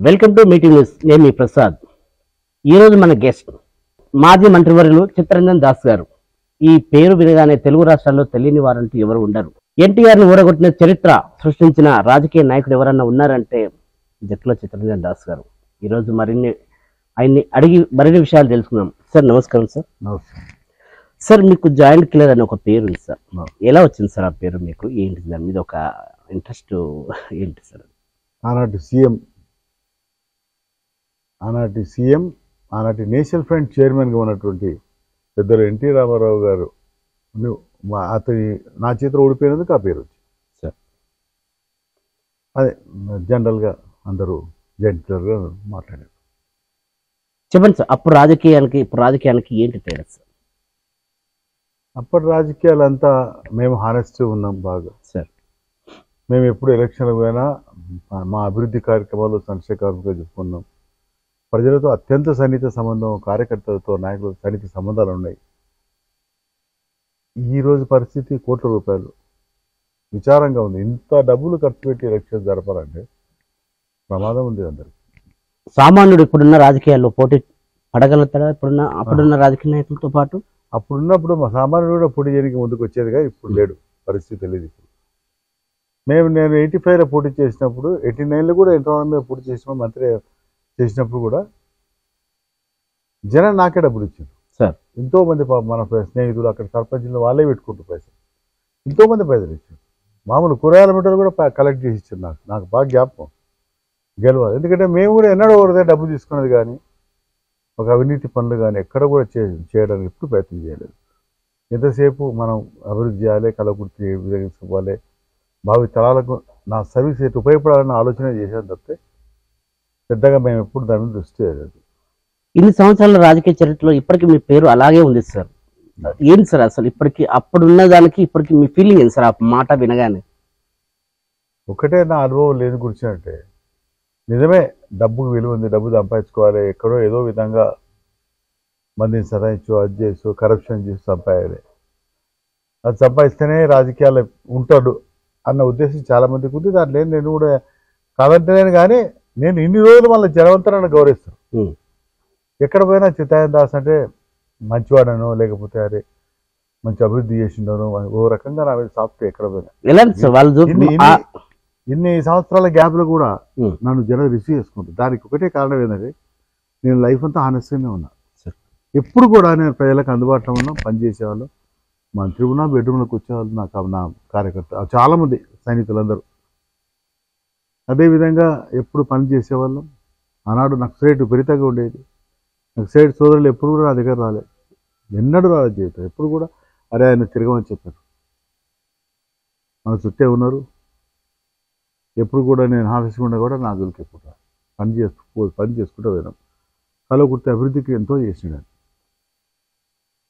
Welcome to meeting news. నేను మీ ప్రసాద్. ఈరోజు మన గెస్ట్ మాజీ మంత్రివర్యులు చిత్తరంజన్ దాస్ గారు. ఈ పేరు వినగానే తెలుగు రాష్ట్రాల్లో తెలియని వారంటూ ఎవరు ఉండరు. ఎన్టీఆర్ని ఊరగొట్టిన చరిత్ర సృష్టించిన రాజకీయ నాయకుడు ఎవరన్నా ఉన్నారంటే జట్టులో చిత్తరంజన్ దాస్ గారు. ఈరోజు ఆయన్ని అడిగి మరిన్ని విషయాలు తెలుసుకున్నాం. సార్ నమస్కారం. సార్ నమస్కారం. సార్ మీకు జాయింట్ కిల్లర్ అని ఒక పేరు ఉంది సార్. ఎలా వచ్చింది సార్ ఆ పేరు మీకు? ఏంటి దాని మీద ఒక ఇంట్రెస్ట్ ఏంటి సార్? ఆనాటి సీఎం ఆనాటి నేషనల్ ఫ్రంట్ చైర్మన్గా ఉన్నటువంటి పెద్దలు ఎన్టీ రామారావు గారు అతని నా చేతిలో ఓడిపోయినందుకు ఆ పేరు వచ్చింది సార్. అదే జనరల్గా అందరూ జాయింట్ కిల్లర్గా మాట్లాడారు. చెప్పండి సార్, అప్పుడు ఇప్పుడు రాజకీయానికి ఏంటి తేడా సార్? అప్పటి రాజకీయాలంతా మేము హానెస్ట్ ఉన్నాం బాగా సార్. మేము ఎప్పుడు ఎలక్షన్లకు పోయినా మా అభివృద్ధి కార్యక్రమాలు సంక్షేమ కార్యక్రమాలు చెప్పుకున్నాం. ప్రజలతో అత్యంత సన్నిహిత సంబంధం, కార్యకర్తలతో నాయకులతో సన్నిహిత సంబంధాలు ఉన్నాయి. ఈరోజు పరిస్థితి కోట్ల రూపాయలు విచారంగా ఉంది. ఇంత డబ్బులు ఖర్చు పెట్టి ఎలక్షన్ జరపాలంటే ప్రమాదం ఉంది అందరికి. సామాన్యుడు ఇప్పుడున్న రాజకీయాల్లో పోటీ పడగలుగుతాడా? అప్పుడున్న రాజకీయ నాయకులతో పాటు అప్పుడున్నప్పుడు మా సామాన్యుడు కూడా పోటీ చేయడానికి ముందుకు వచ్చేదిగా, ఇప్పుడు లేడు. పరిస్థితి తెలియదు. ఇప్పుడు నేను 85లో పోటీ చేసినప్పుడు, 89లో కూడా ఎంతమంది మీద పోటీ చేసిన మంత్రి చేసినప్పుడు కూడా జనం నాకే డబ్బులు ఇచ్చారు సార్. ఎంతోమంది మన స్నేహితులు అక్కడ సర్పంచ్లు వాళ్ళే పెట్టుకుంటారు పైసలు. ఎంతోమంది పైసలు ఇచ్చారు. మామూలు కూరగాయల మీటర్లు కూడా కలెక్ట్ చేసి ఇచ్చారు. నాకు బాగా జ్ఞాపకం గెలవాలి. ఎందుకంటే మేము కూడా ఎన్నడో ఒకరిదే డబ్బు తీసుకున్నది కానీ ఒక అవినీతి పనులు కానీ ఎక్కడ కూడా చేయడానికి ఎప్పుడు ప్రయత్నం చేయలేదు. ఎంతసేపు మనం అభివృద్ధి చేయాలి, కలకుర్తి వినియోగించుకోవాలి, భావి తరాలకు నా సర్వీస్ ఎటు ఉపయోగపడాలని ఆలోచన చేశాను తప్పితే పెద్దగా మేము ఎప్పుడు దాని మీద దృష్టి చేయలేదు. ఇన్ని సంవత్సరాల రాజకీయ చరిత్రలో ఇప్పటికీ మీ పేరు అలాగే ఉంది సార్. ఏంటి సార్ అసలు ఇప్పటికి అప్పుడున్న దానికి ఇప్పటికి మీ ఫీలింగ్ ఏంటి సార్ ఆ మాట వినగానే? ఒకటే నా అనుభవం లేని కూర్చుంటే నిజమే, డబ్బుకు విలువ ఉంది, డబ్బు సంపాదించుకోవాలి, ఎక్కడో ఏదో విధంగా మందిని సతాయించు, అది చేసు, కరప్షన్ చేసి సంపాదాలి. అది సంపాదిస్తేనే రాజకీయాలు ఉంటాడు అన్న ఉద్దేశం చాలామందికి ఉంది. దాంట్లో నేను కూడా కాదంటలేను, కానీ నేను ఇన్ని రోజులు మళ్ళీ జనవంతరాన్ని గౌరవిస్తాను. ఎక్కడ పోయినా చిత్తరంజన్ దాస్ అంటే మంచివాడనో లేకపోతే అరే మంచి అభివృద్ధి చేసిండనో ఓ రకంగా నా మీద సాఫ్ట్. ఎక్కడ పోయినా ఇన్ని సంవత్సరాల గ్యాప్లో కూడా నన్ను జనం రిసీవ్ చేసుకుంటారు. దానికి ఒకటే కారణం ఏంటంటే నేను లైఫ్ అంతా హానెస్ట్గానే ఉన్నా. ఎప్పుడు కూడా నేను ప్రజలకు అందుబాటులో ఉన్నా, పనిచేసేవాళ్ళు, మంత్రి ఉన్నా, బెడ్రూమ్లోకి వచ్చేవాళ్ళు నా కార్యకర్త చాలామంది సైనికులందరూ. అదేవిధంగా ఎప్పుడు పని చేసేవాళ్ళం. ఆనాడు నక్సలైట్ విపరీతంగా ఉండేది. నక్సలైట్ సోదరులు ఎప్పుడు కూడా నా దగ్గర రాలేదు, ఎన్నడూ రాలేదు జీవితం. ఎప్పుడు కూడా అరే ఆయన తిరగమని చెప్పారు. మన చుట్టే ఉన్నారు. ఎప్పుడు కూడా నేను ఆఫీస్గా ఉన్నా కూడా నా జోలికి ఎప్పుడు పని చేసుకుంటూ పోయినాం. కలకుర్తి అభివృద్ధికి ఎంతో చేసినాడు.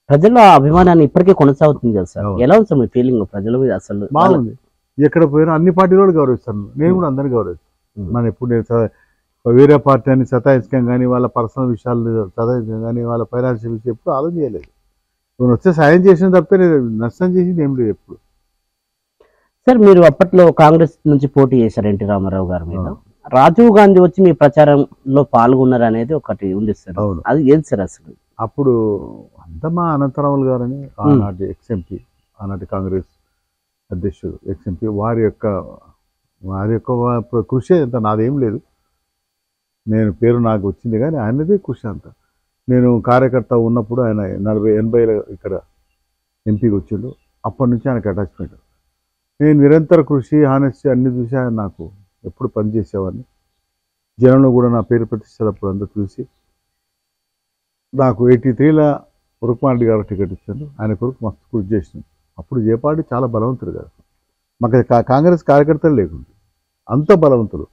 ప్రజల అభిమానాన్ని ఇప్పటికీ కొనసాగుతుంది కదా సార్. ఎలా ఉంది సార్ మీ ఫీలింగ్ ప్రజల మీద? అసలు బాగుంది. ఎక్కడ పోయినా అన్ని పార్టీలు కూడా గౌరవిస్తాను. నేను కూడా అందరినీ గౌరవిస్తాను. మన ఎప్పుడు నేను వేరే పార్టీ అని సతాయించడం కానీ, వాళ్ళ పర్సనల్ విషయాలు సతాయించడం కానీ, వాళ్ళ ఫైనాన్షియల్ విషయం ఎప్పుడు ఆలోచన చేయలేదు. నేను వస్తే సాయం చేసిన తప్పితే నేను నష్టం చేసింది ఏం లేదు ఎప్పుడు. సార్ మీరు అప్పట్లో కాంగ్రెస్ నుంచి పోటీ చేశారు ఎన్టీ రామారావు గారి మీద. రాజీవ్ గాంధీ వచ్చి మీ ప్రచారంలో పాల్గొన్నారు అనేది ఒకటి ఉంది సార్. అవును. అది ఏది సార్ అసలు? అప్పుడు అంతమా అనంతరాములు గారని ఆనాటి ఎక్స్ఎంపీ, ఆనాటి కాంగ్రెస్ అధ్యక్షుడు ఎక్స్ఎంపీ, వారి యొక్క కృషి అంత నాదేం లేదు. నేను పేరు నాకు వచ్చింది కానీ ఆయనదే కృషి అంతా. నేను కార్యకర్త ఉన్నప్పుడు ఆయన 80లో ఇక్కడ ఎంపీకి వచ్చిండు. అప్పటి నుంచి ఆయనకు అటాచ్మెంట్. నేను నిరంతర కృషి, హానెస్టీ అన్ని చూసి ఆయన నాకు ఎప్పుడు పనిచేసేవాడిని. జనంలో కూడా నా పేరు ప్రతిష్టలప్పుడు అందరూ చూసి నాకు 83లో ఉరుకుమారెడ్డి గారు టికెట్ ఇచ్చాను. ఆయన కొరకు మస్తు కృషి చేసినాం. అప్పుడు జేపాడి చాలా బలవంతుడు కదా, మాకు కాంగ్రెస్ కార్యకర్తలు లేకుండా అంత బలవంతులు.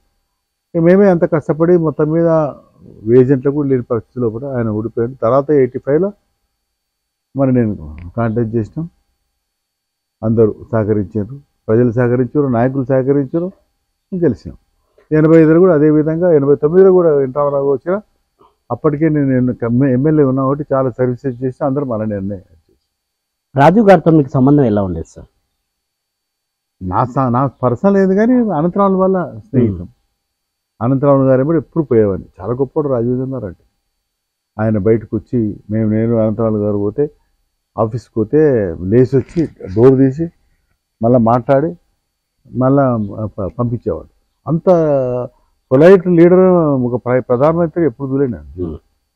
మేమే అంత కష్టపడి మొత్తం మీద ఏజెంట్లు కూడా లేని పరిస్థితిలో కూడా ఆయన ఓడిపోయాడు. తర్వాత 85లో మరి నేను కాంటాక్ట్ చేసినాం. అందరూ సహకరించారు, ప్రజలు సహకరించారు, నాయకులు సహకరించారు, గెలిచినాం. 85లో కూడా అదేవిధంగా 89లో కూడా ఎన్టీఆర్ వచ్చిన అప్పటికే నేను ఎమ్మెల్యే ఉన్నా ఒకటి చాలా సర్వీసెస్ చేసి అందరూ మన నిర్ణయం. రాజీవ్ గారితో మీకు సంబంధం ఎలా ఉండేది సార్? నా పర్సనల్ లేదు కానీ అనంతరాల వల్ల స్నేహితం. అనంతరావు గారు ఏమో ఎప్పుడు పోయేవాడిని. చాలా గొప్పవాడు రాజీవ్ గారు అంటే. ఆయన బయటకు వచ్చి నేను అనంతరావు గారు పోతే ఆఫీస్కి పోతే లేచి వచ్చి డోర్ తీసి మళ్ళీ మాట్లాడి మళ్ళా పంపించేవాడు. అంత పొలైట్ లీడర్ ఒక ప్రధానమంత్రి ఎప్పుడు చూడలేను.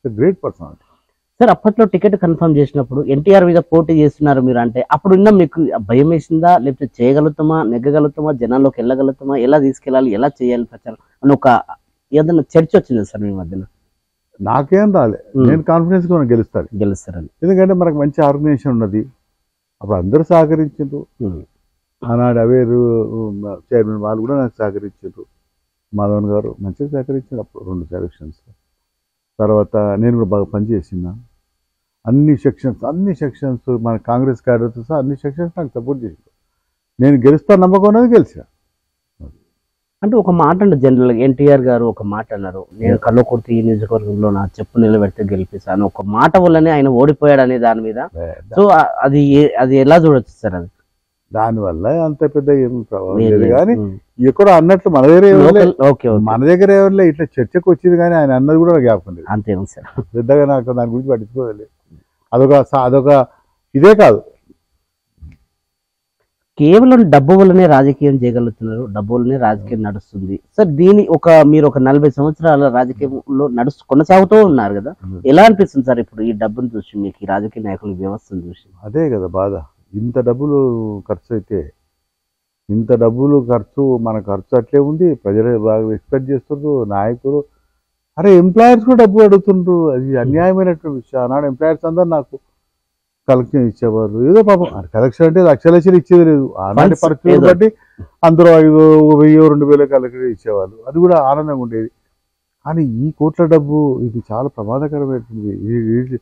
Great personality. సార్ అప్పట్లో టికెట్ కన్ఫర్మ్ చేసినప్పుడు ఎన్టీఆర్ మీద పోటీ చేస్తున్నారు మీరు అంటే అప్పుడు ఇంకా మీకు భయం వేసిందా, లేకపోతే చేయగలుగుతామా, నెగ్గగలుగుతామా, జనాల్లోకి వెళ్ళగలుగుతామా, ఎలా తీసుకెళ్ళాలి, ఎలా చేయాలి ప్రచారం అని ఒక ఏదైనా చర్చ వచ్చింది సార్ మీ మధ్యన? నాకేం రాలే, నేను కాన్ఫిడెన్స్గా గెలుస్తారని. ఎందుకంటే మనకు మంచి ఆర్గనైజేషన్ ఉన్నది. అప్పుడు అందరూ సహకరించారు. ఆనాడు అవేరు చైర్మన్ వాళ్ళు కూడా నాకు సహకరించారు. మాధవన్ గారు మంచిగా సహకరించారు అప్పుడు 2 సెలక్షన్స్. తర్వాత నేను కూడా బాగా పనిచేసిన అన్ని సెక్షన్స్ మన కాంగ్రెస్ క్యాడర్స్ అన్ని సెక్షన్స్ నాకు సపోర్ట్ చేశారు. నేను గెలుస్తా నమ్మకం ఉన్నది గెలిచా. అంటే ఒక మాట అంటే జనరల్గా ఎన్టీఆర్ గారు ఒక మాట అన్నారు, నేను కల్వకుర్తి నియోజకవర్గంలో నా చెప్పు నిలబెడితే గెలిపిస్తాను, ఒక మాట వల్లనే ఆయన ఓడిపోయాడు అనే దాని మీద. సో అది ఎలా చూడొచ్చు సార్? అది దానివల్ల అంత పెద్ద ఏం ప్రభావం లేదు. కానీ ఎక్కడో అన్నట్లు మన దగ్గర ఎవరిలే ఇట్లా చర్చకు వచ్చింది. కానీ ఆయన అన్నది కూడా నాకు జ్ఞాపకం లేదు. అంతే సార్. పెద్దగా నాకు దాని గురించి పట్టించుకోలేదు. అదొక ఇదే కాదు, కేవలం డబ్బు వల్లనే రాజకీయం చేయగలుగుతున్నారు, డబ్బు వల్లనే రాజకీయం నడుస్తుంది సార్. మీరు ఒక 40 సంవత్సరాల రాజకీయంలో కొనసాగుతూ ఉన్నారు కదా, ఎలా అనిపిస్తుంది సార్ ఇప్పుడు ఈ డబ్బును చూసి, మీకు ఈ రాజకీయ నాయకుల వ్యవస్థను చూసి? అదే కదా బాధ. ఇంత డబ్బులు ఖర్చు అయితే, మన ఖర్చు అట్లే ఉంది. ప్రజలు బాగా ఎక్స్పెక్ట్ చేస్తుండ్రు నాయకులు. అరే ఎంప్లాయర్స్ కూడా డబ్బు అడుగుతుండ్రు. అది అన్యాయమైనటువంటి విషయం. ఆనాడు ఎంప్లాయర్స్ అందరూ నాకు కలెక్షన్ ఇచ్చేవారు. ఏదో పాపం కలెక్షన్ అంటే లక్షలు ఇచ్చేది లేదు. ఆనాటి పరిస్థితులు బట్టి అందరూ 5,000, 2,000 కలెక్షన్ ఇచ్చేవాళ్ళు. అది కూడా ఆనందంగా ఉండేది. కానీ ఈ కోట్ల డబ్బు ఇది చాలా ప్రమాదకరమైనటువంటి.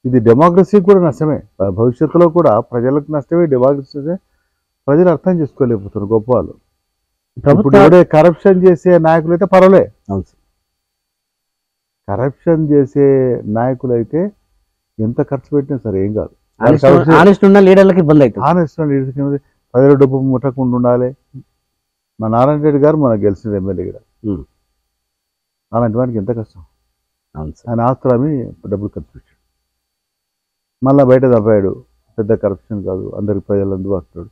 ఇది డెమోక్రసీకి కూడా నష్టమే. భవిష్యత్తులో కూడా ప్రజలకు నష్టమే, డెమోక్రసీ ప్రజలు అర్థం చేసుకోలేకపోతున్నారు గొప్ప వాళ్ళు. ఇప్పుడు కరప్షన్ చేసే నాయకులు అయితే పర్వాలే. కరప్షన్ చేసే నాయకులు అయితే ఎంత ఖర్చు పెట్టినా సరే ఏం కాదు. ఆనెస్ట్ ఉన్న లీడర్లకి ఇబ్బంది అవుతుంది. ఆనెస్ట్ ఉన్న లీడర్కి ప్రజల డబ్బు ముట్టకుండా ఉండాలి. మా నారాయణ రెడ్డి గారు మనకు గెలిచిన ఎమ్మెల్యే గారు, అలాంటి వానికి ఎంత కష్టం. ఆయన ఆస్తులమి డబ్బులు ఖర్చు పెట్టాడు, మళ్ళీ బయట తప్పాడు. పెద్ద కరప్షన్ కాదు, అందరికి ప్రజలు అందుబాటుతాడు.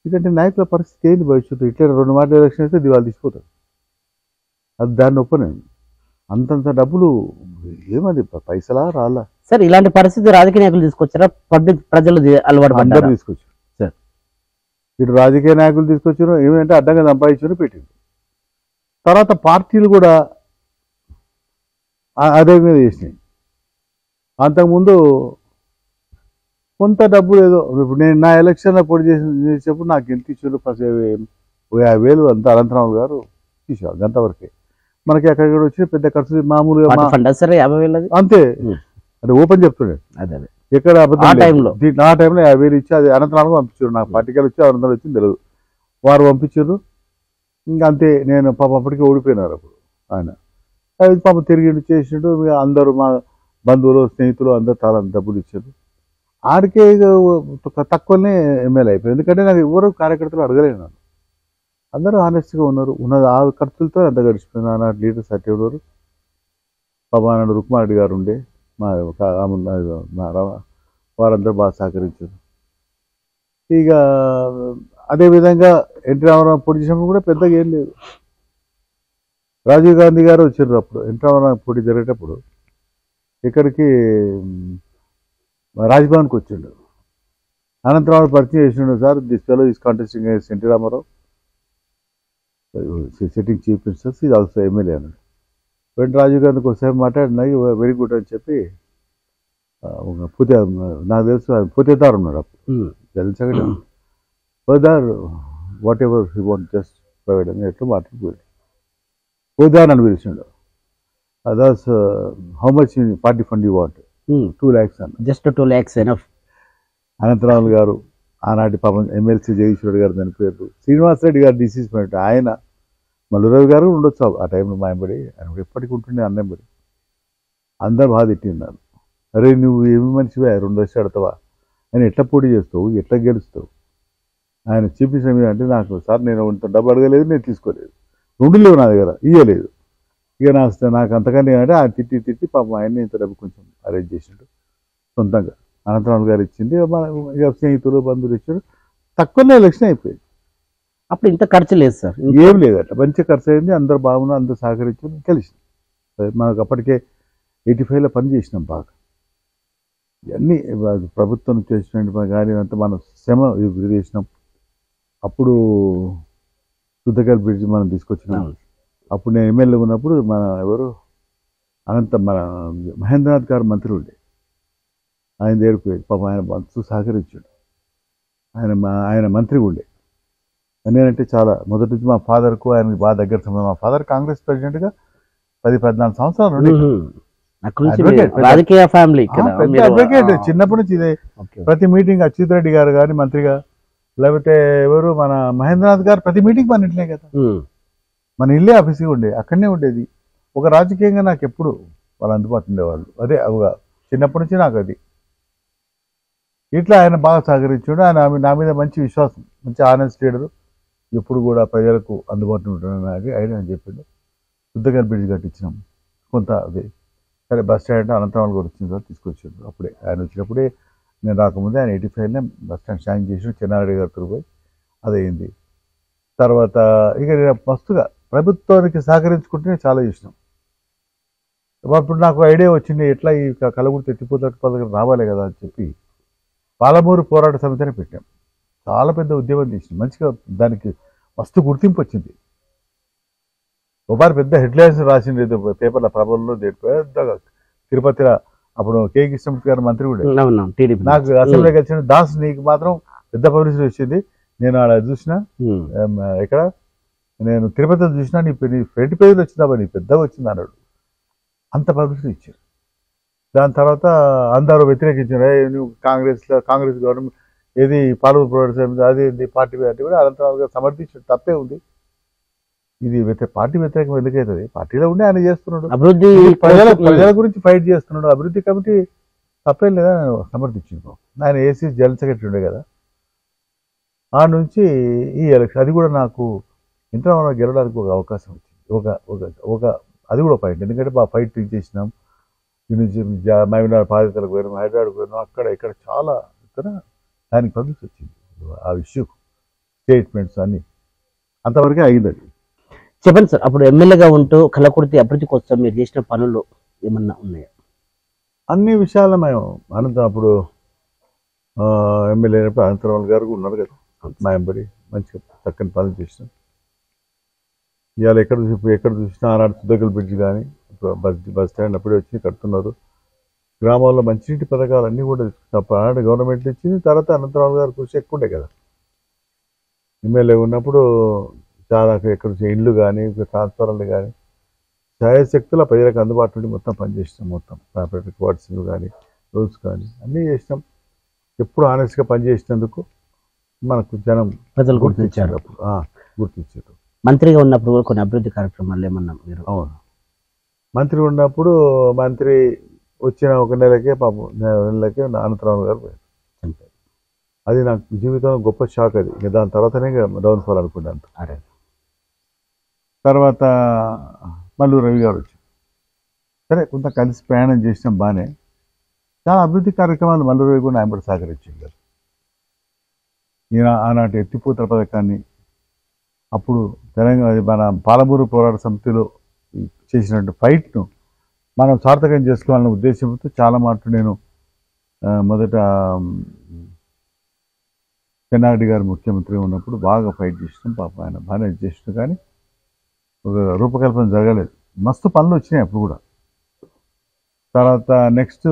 ఎందుకంటే నాయకుల పరిస్థితి ఏంది భవిష్యత్తు? ఇట్లా 2 మాటలు ఎలక్షన్ అయితే దివాళ తీసిపోతాడు. అది దాన్ని ఒప్పనేది. అంతంత డబ్బులు ఏమది పైసలా రాలా సార్? ఇలాంటి పరిస్థితి రాజకీయ నాయకులు తీసుకొచ్చారా, ప్రజలు అలవాటు అందరూ తీసుకొచ్చారు సార్. ఇటు రాజకీయ నాయకులు తీసుకొచ్చారు, ఏమంటే అడ్డంగా సంపాదించారు పెట్టింది. తర్వాత పార్టీలు కూడా అదే మీద చేసినాయి. అంతకుముందు కొంత డబ్బులు ఏదో, ఇప్పుడు నేను నా ఎలక్షన్లో పోటీ చేసేటప్పుడు నాకు ఎంత ఇచ్చారు? 50,000 అంతా అనంతరావు గారు తీసేవాళ్ళు. అంతవరకే మనకి ఎక్కడిక్కడ వచ్చి పెద్ద ఖర్చు మామూలుగా అంతే. అంటే ఓపెన్ చెప్తున్నాడు. ఎక్కడ నా టైంలో 50,000 ఇచ్చి అది అనంతరావు పంపించారు. నాకు పార్టీకి వచ్చి అనంతరం వచ్చింది తెలియదు, వారు పంపించారు. ఇంకా అంతే. నేను పాపం అప్పటికే ఓడిపోయినారు అప్పుడు ఆయన. అది పాపం తిరిగి చేసినట్టు అందరూ మా బంధువులు స్నేహితులు అందరూ చాలా డబ్బులు ఇచ్చారు. ఆడికే తక్కువనే ఎమ్మెల్యే అయిపోయింది. ఎందుకంటే నాకు ఎవరు కార్యకర్తలు అడగలేను. అందరూ హానెస్ట్గా ఉన్నారు. ఆ ఖర్చులతో అంత గడిచిపోయింది. ఆనాడు లీడర్స్ అట్టే ఉన్నారు. బాబా నాడు రుక్మారెడ్డి గారు ఉండే వారందరూ బాగా సహకరించారు. ఇక అదేవిధంగా ఎన్టీ రామారావు పోటీ చేసినప్పుడు కూడా పెద్దగా ఏం లేదు. రాజీవ్ గాంధీ గారు వచ్చారు అప్పుడు. ఎన్టీ రామారావు పోటీ జరిగేటప్పుడు ఇక్కడికి రాజ్భవన్కి వచ్చిండు. అనంతరావు పరిచయం చేసిండు. Sir this fellow is contesting NT Rama Rao, sitting chief minister, is also MLA అన్నాడు. వెంట రాజీవ్ గాంధీకి ఒకసారి మాట్లాడినా వెరీ గుడ్ అని చెప్పి నాకు తెలుసు పూతేదారు ఉన్నాడు అప్పుడు. తెలుసా Poddar whatever he want just provide అని ఎట్లా మాట్లాడిపోయాడు. పోదార్ అని పిలిచిండు. Others how much party fund you want? 2 lakhs అన్న. Just 2 lakhs enough. అనంతరావు గారు ఆనాటి పాపం ఎమ్మెల్సీ జగదీశ్వరుడు గారు దాని పేరు, శ్రీనివాసరెడ్డి గారు డిసీజ్ పోయినట్టు, ఆయన మల్లురావు గారు ఉండొచ్చు ఆ టైంలో మాయంబడి. ఆయన ఎప్పటికి ఉంటుండే అన్నంబడి. అందరు బాగా తిట్టిన్నారు. అరే నువ్వు ఏమి మనిషివా, 2 లక్షలు ఆడతావా, ఆయన ఎట్లా పోటీ చేస్తావు, ఎట్లా గెలుస్తావు? ఆయన చూపించిన మీద అంటే నాకు సార్ నేను ఇంత డబ్బు అడగలేదు, నేను తీసుకోలేదు, రెండు లేవు నా దగ్గర, ఇయ్యలేదు. ఇక నాకు అంతకని అంటే ఆ తిట్టి పాపం ఆయన్ని ఇంత డబ్బు కొంచెం అరేంజ్ చేసిండు సొంతంగా. అనంతరావు గారు ఇచ్చింది, ఇక స్నేహితులు బంధువులు ఇచ్చారు. తక్కువనే ఎలక్షన్ అయిపోయింది. అప్పుడు ఇంత ఖర్చు లేదు సార్. ఏం లేదట, మంచి ఖర్చు అయింది. అందరు బాగున్నారు, అందరు సహకరించారు, గెలిచినాం. మనకు అప్పటికే 85లో పని చేసినాం బాగా. ఇవన్నీ ప్రభుత్వం చేసినట్టు కానీ అంతా మన శ్రమ ఇది చేసినాం. అప్పుడు సుద్దకల్ బ్రిడ్జ్ మనం తీసుకొచ్చినాం. అప్పుడు నేను ఎమ్మెల్యే ఉన్నప్పుడు మన మన మహేంద్రనాథ్ గారు మంత్రి ఉండే, ఆయన దగ్గరికి పాపం ఆయన మనసు సహకరించాడు. ఆయన మంత్రి ఉండే. నేనంటే చాలా మొదటి నుంచి మా ఫాదర్కు ఆయనకి బాగా దగ్గర సంబంధం. మా ఫాదర్ కాంగ్రెస్ ప్రెసిడెంట్గా 10-14 సంవత్సరాలు ఉండే. రాజకీయ ఫ్యామిలీ, అడ్వకేట్ చిన్నప్పటి నుంచి ఇదే. ప్రతి మీటింగ్ అచ్యుత్ రెడ్డి గారు కానీ మంత్రిగా, లేకపోతే మన మహేంద్రనాథ్ గారు ప్రతి మీటింగ్ మన ఇంట్లే కదా, మన ఇల్లే ఆఫీస్గా ఉండే, అక్కడనే ఉండేది. ఒక రాజకీయంగా నాకు ఎప్పుడు వాళ్ళు అందుబాటు ఉండేవాళ్ళు. అదే చిన్నప్పటి నుంచి నాకు అది ఇట్లా ఆయన బాగా సహకరించాడు. ఆయన నా మీద మంచి విశ్వాసం, మంచి ఆనెస్ట్ లీడరు, ఎప్పుడు కూడా ప్రజలకు అందుబాటులో ఉంటాడని ఆయన అని చెప్పిండు. సుద్దకల్ బ్రిడ్జ్ కట్టించినాం కొంత. అది సరే బస్ స్టాండ్ అనంతరావు గారు వచ్చిన తర్వాత తీసుకొచ్చాడు. అప్పుడే ఆయన వచ్చినప్పుడే, నేను రాకముందే ఆయన 85లో బస్ స్టాండ్ షాయింగ్ చేసి చెన్నారెడ్డి గారితో పోయి అదయింది. తర్వాత ఇక మస్తుగా ప్రభుత్వానికి సహకరించుకుంటేనే చాలా చేసినాం. అప్పుడు నాకు ఐడియా వచ్చింది, ఎట్లా ఈ కలగుర్తి ఎత్తిపోతట్టు పథకం రావాలి కదా అని చెప్పి పాలమూరు పోరాట సమితిని పెట్టాం. చాలా పెద్ద ఉద్యమం చేసినాం. మంచిగా దానికి మస్తు గుర్తింపు వచ్చింది. ఒకసారి పెద్ద హెడ్లైన్స్ రాసింది పేపర్ల ప్రభల్లో, పెద్దగా తిరుపతిలో. అప్పుడు కే కృష్ణమూర్తి గారు మంత్రి కూడా. నాకు అసెంబ్లీ కలిసిన దాస్, నీకు మాత్రం పెద్ద పబ్లిసిటీ వచ్చింది. నేను ఆడ చూసిన, ఇక్కడ నేను తిరుపతిలో చూసినా, నీ ఫ్రంట్ పేజీలో వచ్చిందా, నీ పెద్దగా వచ్చింది అన్నాడు. అంత పబ్లిసిటీ ఇచ్చారు. దాని తర్వాత అందరూ వ్యతిరేకించారు. నువ్వు కాంగ్రెస్ గవర్నమెంట్ ఏది పాలమూరు పోరాట అది పార్టీ కూడా అనంతరావు గారు సమర్థించాడు. తప్పే ఉంది, ఇది పార్టీ వ్యతిరేకం ఎందుకైతుంది? పార్టీలో ఉండి ఆయన చేస్తున్నాడు, అభివృద్ధి ప్రజల గురించి ఫైట్ చేస్తున్నాడు. అభివృద్ధి కమిటీ తప్పేం లేదా సమర్థించింది. ఆయన ఏసీ జనరల్ సెక్రటరీ ఉండే కదా. ఆ నుంచి ఈ ఎలక్షన్, అది కూడా నాకు ఇంటర్వ్యూలో గెలవడానికి ఒక అవకాశం వచ్చింది. ఒక అది కూడా పాయింట్. ఎందుకంటే మా ఫైట్ చేసినాం. ఈ నుంచి మహబూబ్నగర్ బాధితులకు పోయినాం, హైదరాబాద్ పోయినాం, అక్కడ ఇక్కడ చాలా దానికి పబ్లిసిటీ వచ్చింది. ఆ ఇష్యూ స్టేట్మెంట్స్ అన్నీ అంతవరకే అయింది. అది చెప్పండి సార్. అప్పుడు ఎమ్మెల్యేగా ఉంటూ కలకుర్తి అభివృద్ధి కోసం మీరు చేసిన పనులు ఏమన్నా ఉన్నాయా? అన్ని విషయాలు మేము అప్పుడు ఎమ్మెల్యే అయినప్పుడు అనంతరావు గారు ఉన్నారు కదా, మా ఎంబడి మంచిగా చక్కని పనులు చేసినాం. ఇవాళ ఎక్కడ చూసినా ఆనాడు సుద్దకల్ బ్రిడ్జ్ కానీ, బస్ స్టాండ్ అప్పుడే వచ్చి కడుతున్నారు. గ్రామాల్లో మంచినీటి పథకాలు అన్నీ కూడా ఆనాడు గవర్నమెంట్ ఇచ్చింది. తర్వాత అనంతరావు గారు కృషి ఎక్కువ ఉండే కదా. ఎమ్మెల్యే ఉన్నప్పుడు చాలా ఎక్కడ ఇండ్లు కానీ, ట్రాన్స్ఫార్మర్లు కానీ, శాయశక్తుల ప్రజలకు అందుబాటు నుండి మొత్తం పనిచేసినాం. మొత్తం కార్పొరేట్ వాట్సింగ్ కానీ, రూల్స్ కానీ అన్నీ చేసినాం. ఎప్పుడు ఆనెస్ట్గా పనిచేసినందుకు మనకు ప్రజలు గుర్తించారు. గుర్తించారు. మంత్రిగా ఉన్నప్పుడు కూడా కొన్ని అభివృద్ధి కార్యక్రమాలు ఏమన్నా మీరు? అవును, మంత్రి ఉన్నప్పుడు మంత్రి వచ్చిన ఒక నెలకే అనంతరావు గారు పోయారు. అది నాకు జీవితంలో గొప్ప షాక్. అది దాని తర్వాతనే డౌన్ఫాల్ అనుకున్నాను. తర్వాత మల్లూరు రవి గారు వచ్చారు. సరే కొంత కలిసి ప్రయాణం చేసినాం, బాగానే. చాలా అభివృద్ధి కార్యక్రమాలు మల్లూరు రవి కూడా ఆయన సహకరించారు కదా. ఈయన ఆనాటి ఎత్తిపోతల పథకాన్ని, అప్పుడు తెలంగాణ మన పాలమూరు పోరాట సమితిలో చేసినట్టు ఫైట్ను మనం సార్థకం చేసుకోవాలనే ఉద్దేశంతో చాలా మాటలు నేను మొదట చెన్నారెడ్డి గారు ముఖ్యమంత్రి ఉన్నప్పుడు బాగా ఫైట్ చేసినాం. పాపం ఆయన బాగానే చేసినాం, కానీ ఒక రూపకల్పన జరగలేదు. మస్తు పనులు వచ్చినాయి అప్పుడు కూడా. తర్వాత నెక్స్ట్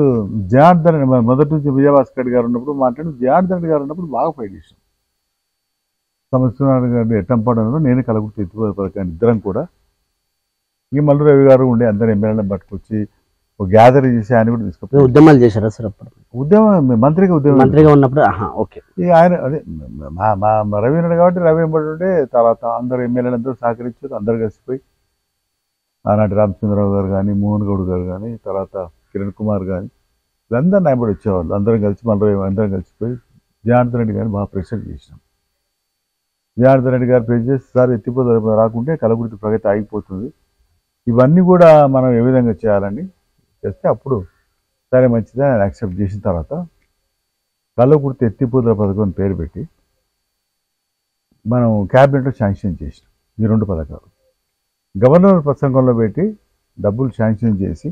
జనార్దన్, మొదటి నుంచి విజయభాస్కర్ గారు ఉన్నప్పుడు జనార్దన్ గారు ఉన్నప్పుడు బాగా ఫైట్ చేసినాం. సంవత్సరాలు గారు ఎట్టంపాడంలో నేను కలగుర్తి ఎత్తిపోతల పథకాన్ని ఇద్దరం కూడా. ఈ మల్లూరు రవి గారు ఉండే అందరు ఎమ్మెల్యేలను పట్టుకొచ్చి ఒక గ్యాదరింగ్ చేసి ఆయన కూడా తీసుకొచ్చి ఉద్యమాలు చేశారా సార్? అప్పుడు ఉద్యమం మంత్రిగా ఉన్నప్పుడు ఓకే. ఆయన అదే మా రవి ఉన్నాడు కాబట్టి రవి ఎంబడి ఉండే. తర్వాత అందరు ఎమ్మెల్యేలందరూ సహకరించారు, అందరు కలిసిపోయి. ఆనాటి రామచంద్రరావు గారు కానీ, మోహన్ గౌడ్ గారు కానీ, తర్వాత కిరణ్ కుమార్ కానీ, వీళ్ళందరూ నాయబడి వచ్చేవాళ్ళు. అందరం కలిసి అందరం కలిసిపోయి జనార్దన్ రెడ్డి కానీ బాగా ప్రెషర్ చేసినాం. జనార్దన్ రెడ్డి గారు ప్రెస్ చేసి సార్ ఎత్తిపోతల రాకుంటే కలగుర్తి ప్రగతి ఆగిపోతుంది, ఇవన్నీ కూడా మనం ఏ విధంగా చేయాలని చేస్తే అప్పుడు సరే మంచిదే ఆయన యాక్సెప్ట్ చేసిన తర్వాత కలగుర్తి ఎత్తిపోతల పథకం అని పేరు పెట్టి మనం క్యాబినెట్లో శాంక్షన్ చేసినాం ఈ 2 పథకాలు. గవర్నర్ ప్రసంగంలో పెట్టి డబ్బులు శాంక్షన్ చేసి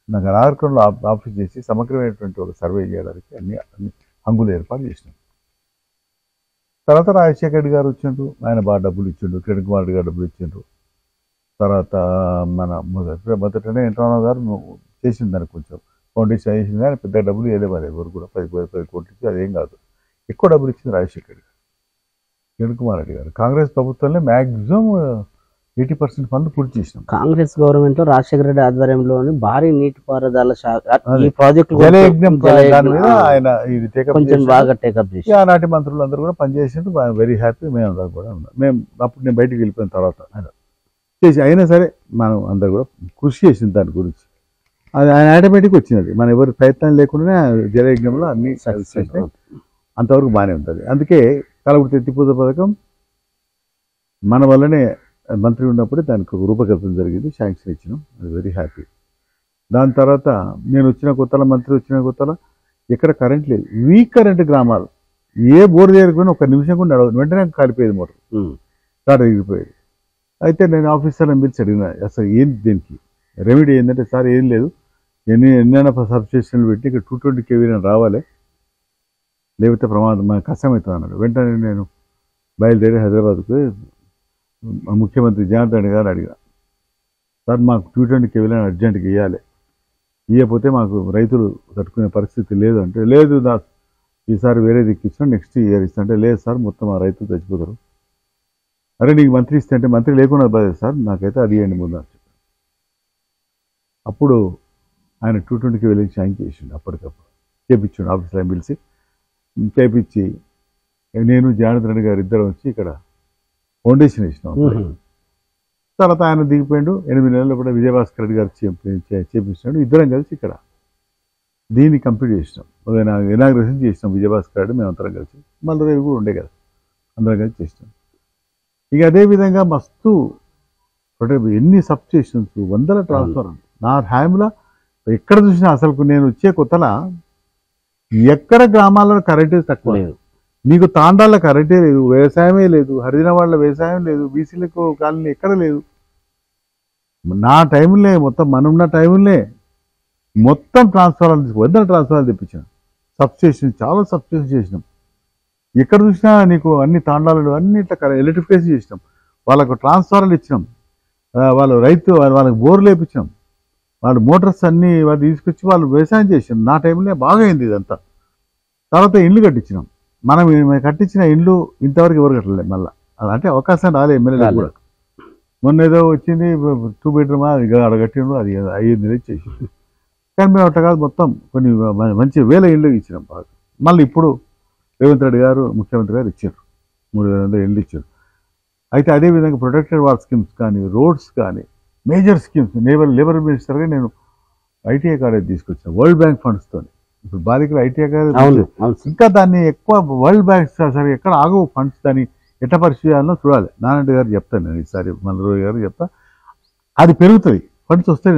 నాకు నాగరికంలో ఆఫీస్ చేసి సమగ్రమైనటువంటి ఒక సర్వే చేయడానికి అన్ని హంగులు ఏర్పాటు చేసినాం. తర్వాత రాజశేఖర రెడ్డి గారు వచ్చిండ్రు, ఆయన బాగా డబ్బులు ఇచ్చిండ్రు, కిరణ్ కుమార్ రెడ్డి గారు డబ్బులు ఇచ్చిండ్రు. తర్వాత మన మొదటనే ఎన్రామారావు గారు చేసింది దానికి కొంచెం ఫౌండేషన్ చేసింది, కానీ పెద్ద డబ్బులు వేయలేవారు ఎవరు కూడా, 10 కోట్లు ఇచ్చి అదేం కాదు. ఎక్కువ డబ్బులు ఇచ్చింది రాజశేఖర రెడ్డి గారు, కిరణ్ కుమార్ రెడ్డి గారు. కాంగ్రెస్ ప్రభుత్వంలో మ్యాక్సిమం 80% పనులు పూర్తి చేసినాం. కాంగ్రెస్ గవర్నమెంట్ లో రాజశేఖర రెడ్డి ఆధ్వర్యంలోని భారీ నీటిపారుదల ఈ ప్రాజెక్టు జలయజ్ఞం దాని మీద ఆయన ఇది కొంచెం బాగా టేకప్ చేసి ఆనాటి మంత్రులు అందరూ కూడా పనిచేసిండ్రు, వెరీ హ్యాపీ. మేము అందరం కూడా ఉన్నాం. మేము అప్పుడు నేను బయటికి వెళ్ళిపోయిన తర్వాత చేసి అయినా సరే మనం అందరు కూడా కృషి చేసింది దాని గురించి. అది ఆయన ఆటోమేటిక్ వచ్చినది, మన ఎవరి ప్రయత్నం లేకుండానే జలయజ్ఞంలో అన్ని సక్సెస్ అంతవరకు బాగానే ఉంటుంది. అందుకే కలగుర్తి ఎత్తిపోతల పథకం మన వల్లనే మంత్రి ఉన్నప్పుడే దానికి ఒక రూపకల్పన జరిగింది, శాంక్షన్ ఇచ్చినాం, అది వెరీ హ్యాపీ. దాని తర్వాత నేను వచ్చిన కొత్తల మంత్రి వచ్చిన కొత్తల ఎక్కడ కరెంట్ లేదు, వీక్ కరెంట్ గ్రామాలు ఏ బోర్ చేయకపోయినా 1 నిమిషం కూడా నడవదు, వెంటనే కాలిపోయేది మోటార్, స్టార్ట్ ఎగిరిపోయేది. అయితే నేను ఆఫీసర్ని పిలిచి అడిగిన అసలు ఏంటి దీనికి రెమెడీ ఏంటంటే, సార్ ఏం లేదు, ఎన్నైనా సబ్స్టేషన్లు పెట్టి ఇక్కడ 220 kV రావాలి, లేకపోతే ప్రమాదం కష్టమవుతుంది అన్నాడు. వెంటనే నేను బయలుదేరి హైదరాబాద్కు ముఖ్యమంత్రి జనార్దన్ రెడ్డి గారు అడిగా, సార్ మాకు 220 kV అర్జెంట్గా ఇవ్వాలి, ఇవ్వకపోతే మాకు రైతులు తట్టుకునే పరిస్థితి లేదు అంటే, లేదు ఈసారి వేరే దిక్కిచ్చినా నెక్స్ట్ ఇయర్ ఇస్తా అంటే, లేదు సార్ మొత్తం ఆ రైతులు చచ్చిపోతారు. అరే నీకు మంత్రి ఇస్తే అంటే, మంత్రి లేకుండా బాధ సార్, నాకైతే అది ఇవ్వండి ముందు అని చెప్పాను. అప్పుడు ఆయన 220 kV శాంక్షన్ చేసిండు, అప్పటికప్పుడు చేపించాడు, ఆఫీస్లో పిలిచి చేపించి నేను జనార్దన్ రెడ్డి గారు ఇద్దరం వచ్చి ఇక్కడ ఫౌండేషన్ ఇచ్చినాం. తర్వాత ఆయన దిగిపోయాడు, 8 నెలల్లో కూడా విజయభాస్కర్ రెడ్డి గారు చేపించినాడు, ఇద్దరం కలిసి ఇక్కడ దీన్ని కంప్లీట్ చేసినాం. ఇనాగ్రేషన్ చేసినాం విజయభాస్కర్ రెడ్డి, మేము అందరం కలిసి, మళ్ళీ రేపు కూడా ఉండే కదా, అందరం కలిసి చేసినాం. ఇక అదేవిధంగా మస్తు ఎన్ని సబ్ స్టేషన్స్, 100 ట్రాన్స్ఫార్మర్ నా హ్యాండ్లో ఎక్కడ చూసినా. అసలు నేను వచ్చే కొత్తలా ఎక్కడ గ్రామాల్లో కరెంటే తక్కువ లేదు, నీకు తాండాల కరెంటే లేదు, వ్యవసాయమే లేదు, హరిజన వాళ్ళ వ్యవసాయం లేదు, బీసీలకు కాలనీ ఎక్కడ లేదు. నా టైంలో మొత్తం మనున్న టైంలో మొత్తం ట్రాన్స్ఫార్మర్లు 100 ట్రాన్స్ఫార్మర్లు తెప్పించాం. సబ్స్టేషన్ చాలా సబ్స్టేషన్ చేసినాం, ఎక్కడ చూసినా నీకు అన్ని తాండాలు అన్ని ఇట్లా ఎలక్ట్రిఫికేషన్ చేసినాం, వాళ్ళకు ట్రాన్స్ఫార్మర్లు ఇచ్చినాం, వాళ్ళు వాళ్ళకి బోర్లు వేయించినాం, వాళ్ళు మోటార్స్ అన్నీ వాళ్ళు తీసుకొచ్చి వాళ్ళు వ్యవసాయం చేసినాం. నా టైంలో బాగా అయింది ఇదంతా. తర్వాత ఇండ్లు కట్టించినాం, మనం కట్టించిన ఇండ్లు ఇంతవరకు ఎవరు కట్టలేదు, మళ్ళీ అంటే అవకాశం రాలే ఎమ్మెల్యే కూడా. మొన్న ఏదో వచ్చింది 2 bedroom అది అడగట్టిండ్రు, అది 5 నెలలు చేసి, కానీ మేము అట్లా కాదు, మొత్తం కొన్ని మంచి 1000 ఇండ్లు ఇచ్చినాం బాగా. మళ్ళీ ఇప్పుడు రేవంత్ రెడ్డి గారు ముఖ్యమంత్రి గారు ఇచ్చారు, 3,000 ఇండ్లు ఇచ్చారు. అయితే అదేవిధంగా ప్రొటెక్టెడ్ వార్ స్కీమ్స్ కానీ, రోడ్స్ కానీ, మేజర్ స్కీమ్స్, లేబర్ మినిస్టర్గా నేను ఐటీఐ కాలేజ్ తీసుకొచ్చాను వరల్డ్ బ్యాంక్ ఫండ్స్తో. ఇప్పుడు బాలికలు ఐటీఐ కాలేజ్ ఇంకా దాన్ని ఎక్కువ వరల్డ్ బ్యాంక్ సరే ఎక్కడ ఆగవు ఫండ్స్, దాన్ని ఎట్లా పరిశీలనలో చూడాలి. నారాయణ గారు చెప్తాను నేను ఈసారి, మల్రోజు గారు చెప్తా, అది పెరుగుతుంది, ఫండ్స్ వస్తాయి,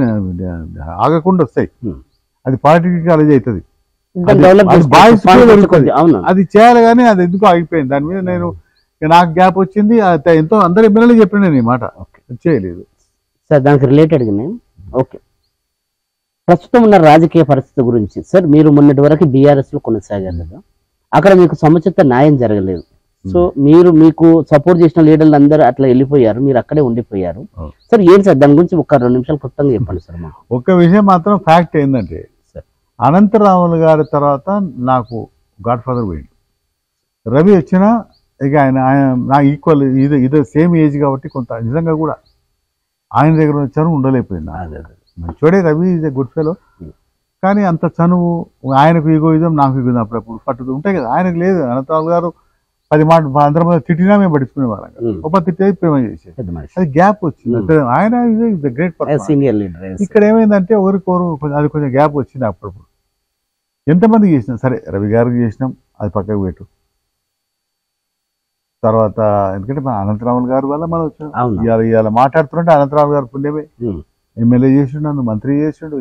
ఆగకుండా వస్తాయి, అది పాలిటెక్నిక్ కాలేజ్ అవుతుంది, అది చేయాలి. కానీ అది ఎందుకు ఆగిపోయింది, దాని మీద నేను నాకు గ్యాప్ వచ్చింది, ఎంతో అందరు ఎమ్మెల్యేలు చెప్పిన నేను ఈ మాట చేయలేదు సార్. దానికి రిలేటెడ్గా నేను ఓకే, ప్రస్తుతం ఉన్న రాజకీయ పరిస్థితి గురించి సార్, మీరు మొన్నటి వరకు బీఆర్ఎస్ లో కొనసాగారు కదా, అక్కడ మీకు సముచిత న్యాయం జరగలేదు. సో మీకు సపోర్ట్ చేసిన లీడర్లు అందరూ అట్లా వెళ్ళిపోయారు, మీరు అక్కడే ఉండిపోయారు సార్. ఏంటి సార్ దాని గురించి ఒక 2 నిమిషాలు క్లుప్తంగా చెప్పండి సార్. ఒక్క విషయం మాత్రం ఫ్యాక్ట్ ఏంటంటే, అనంతరాములు గారి తర్వాత నాకు గాడ్ ఫాదర్ పోయింది, రవి వచ్చినా ఇక ఆయన నా ఈక్వల్ ఇదే సేమ్ ఏజ్ కాబట్టి కొంత నిజంగా కూడా ఆయన దగ్గర వచ్చాను ఉండలేకపోయింది. మంచోడే Ravi, is a good fellow, కానీ అంత చనువు, ఆయనకు ఈగోయిజం నాకు ఈగోయిజం అప్పుడప్పుడు పట్టుకు ఉంటాయి కదా, ఆయనకు లేదు. అనంతరాములు గారు 10 మాట అందరి మీద తిట్టినా మేము పట్టించుకునే వాళ్ళం, ఒక తిట్టేది ప్రేమ చేసేది, అది గ్యాప్ వచ్చింది. ఆయన ఈజ్ ఎ గ్రేట్ పర్సన్. ఇక్కడ ఏమైందంటే ఒకరికొరు అది కొంచెం గ్యాప్ వచ్చింది. అప్పుడప్పుడు ఎంతమందికి చేసినాం సరే, రవి గారికి చేసినాం, అది పక్కకు పెట్టు, తర్వాత ఎందుకంటే మన అనంతరాములు గారి వల్ల మనం వచ్చాం. అవును. ఇవాళ మాట్లాడుతుంటే అనంతరాములు గారు పుణ్యమే. ఉమ్. ఎమ్మెల్యే చేసిండు, నన్ను మంత్రి చేసిండు,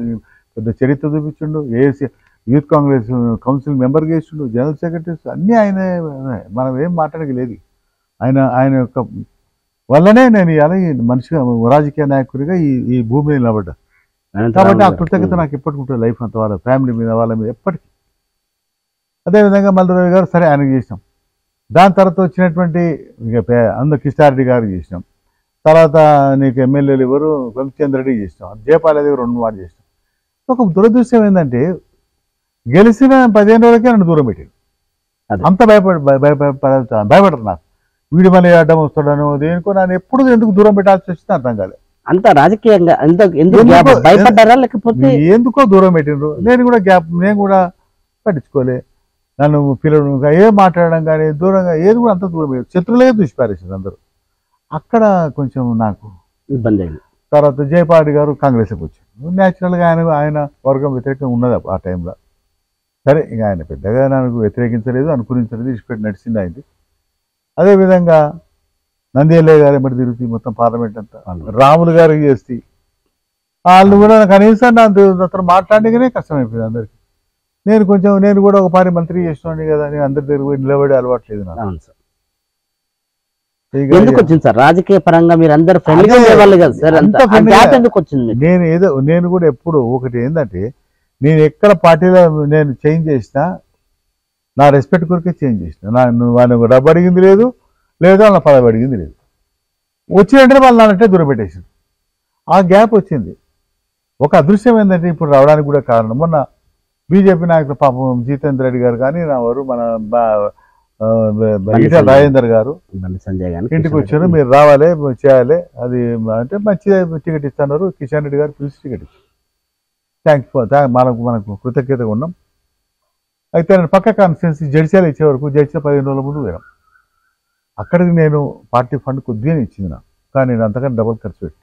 పెద్ద చరిత్ర చూపించిండు, AC youth Congress council member చేసిండు, జనరల్ సెక్రటరీస్ అన్నీ ఆయన. మనం ఏం మాట్లాడలేదు. ఆయన యొక్క వల్లనే నేను ఇవాళ మనిషిగా రాజకీయ నాయకుడిగా ఈ భూమి మీద నిలబడ్డా. కాబట్టి ఆ కృతజ్ఞత నాకు ఎప్పటికి ఉంటుంది లైఫ్ అంతా, వాళ్ళ ఫ్యామిలీ మీద వాళ్ళ మీద ఎప్పటికీ. అదేవిధంగా మల్లురావు గారు సరే ఆయనకు చేసినాం. దాని తర్వాత వచ్చినటువంటి అందరు కిష్టారెడ్డి గారికి చేసినాం. తర్వాత నీకు ఎమ్మెల్యేలు ఎవరు వెంకటచంద్రెడ్డికి చేసినాం, జయపాల్ దగ్గర 2 మాటలు చేసినాం. ఒక దురదృష్టం ఏంటంటే గెలిచిన 15 రోజులకే నన్ను దూరం పెట్టారు. అంత భయపడరు నాకు. వీడి మళ్ళీ అడ్డం వస్తాడనో దేనికో నన్ను ఎప్పుడు ఎందుకు దూరం పెట్టాల్సి వచ్చింది అర్థం కాలేదు. అంత రాజకీయంగా భయపడ్డారా లేకపోతే ఎందుకో దూరం పెట్టిండ్రు. నేను కూడా పట్టించుకోలే. నన్ను పిల్లలు ఏం మాట్లాడడం కానీ దూరంగా ఏది కూడా అంత దూరం పెట్టారు. శత్రులే దుష్పారేసారు అందరూ. అక్కడ కొంచెం నాకు ఇబ్బంది అయింది. తర్వాత జయపాల్ గారు కాంగ్రెస్కి వచ్చారు. న్యాచురల్గా ఆయన వర్గం వ్యతిరేకంగా ఉన్నది ఆ టైంలో. సరే ఇక ఆయన పెద్దగా నాకు వ్యతిరేకించలేదు, అనుకూలించలేదు, ఇష్టపెట్టి నడిచింది అయింది. అదేవిధంగా నంద్యాలయ్య గారు ఎమ్మటి తిరుగుతుంది మొత్తం పార్లమెంట్ అంతా. రాములు గారికి చేస్తే వాళ్ళు కూడా కనీసం అతను మాట్లాడగానే కష్టమైపోయింది అందరికి. నేను కూడా ఒక పారి మంత్రి చేసినాను కదా, నేను అందరి దగ్గర పోయి నిలబడి అలవాట్లేదు నాకు. ఎందుకు వచ్చింది సార్ రాజకీయ పరంగా మీరు అందరు ఫ్రెండ్లీగా ఉండేవాళ్ళు కదా సార్, ఎందుకు వచ్చింది? నేను కూడా ఎప్పుడు ఒకటి ఏంటంటే నేను ఎక్కడ పార్టీలో నేను చేంజ్ చేసినా నా రెస్పెక్ట్ కొరికే చేంజ్ చేసిన. వాళ్ళని డబ్బు అడిగింది లేదు, లేదా వాళ్ళ పదవి అడిగింది లేదు. వచ్చినంటే వాళ్ళు నానంటే దూరం పెట్టేసారు. ఆ గ్యాప్ వచ్చింది. ఒక అదృశ్యం ఏంటంటే ఇప్పుడు రావడానికి కూడా కారణం మొన్న బీజేపీ నాయకులు పాపం జితేందర్ రెడ్డి గారు కానీ నా వారు మన ఈటెల రాజేందర్ గారు సంజయ్ గారు ఇంటికి వచ్చారు. మీరు రావాలి చేయాలి అది అంటే మంచి టికెట్ ఇస్తున్నారు. కిషన్ రెడ్డి గారు పిలిచి టికెట్ ఇచ్చారు. మనకు కృతజ్ఞతగా ఉన్నాం. అయితే నేను పక్క కాన్స్టిట్యున్సీ జడ్చీలు ఇచ్చే వరకు జడ్చీల 15 రోజుల ముందు పోయాం. అక్కడికి నేను పార్టీ ఫండ్ కొద్దిగా ఇచ్చింది నాకు, కానీ నేను అంతకన్నా డబుల్ ఖర్చు పెట్టి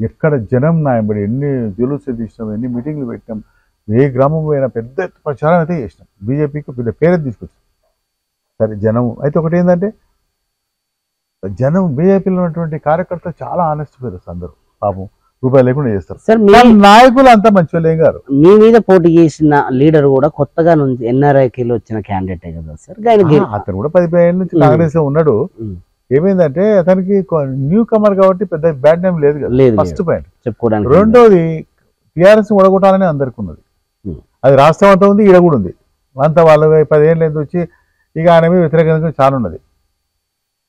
ఎక్కడ జనం నాయబడి ఎన్ని జులుసు తీసినాం, ఎన్ని మీటింగ్లు పెట్టినాం, ఏ గ్రామం పోయినా పెద్ద ప్రచారం అయితే చేసినాం. బీజేపీకి పెద్ద పేరు తీసుకొచ్చాం. సరే జనం అయితే ఒకటి ఏంటంటే జనం బీజేపీలో ఉన్నటువంటి కార్యకర్తలు చాలా ఆనెస్ట్ పేరు అందరూ పాపం రూపాయలు లేకుండా చేస్తారు సార్. నాయకులు అంతా మంచి వాళ్ళు ఏం గారు. మీ మీద పోటీ చేసిన లీడర్ కూడా కొత్తగా నుంచి ఎన్ఆర్ఐకేలో వచ్చిన క్యాండిడేటే కదా సార్. అతను కూడా 15 ఏళ్ళ నుంచి కాంగ్రెస్ లో ఉన్నాడు. ఏమైందంటే అతనికి న్యూ కమర్ కాబట్టి పెద్ద బ్యాడ్ నేమ్ లేదు కదా, ఫస్ట్ పాయింట్ చెప్పుకోవడానికి. రెండోది టీఆర్ఎస్ ఓడగొట్టాలని అందరికి ఉన్నది. అది రాష్ట్రం అంతా ఉంది, ఈడ కూడా ఉంది. అంతా వాళ్ళు 10 ఏళ్ళు ఎందుకు వచ్చి ఇక ఆయన మీద వ్యతిరేకంగా చాలా ఉన్నది.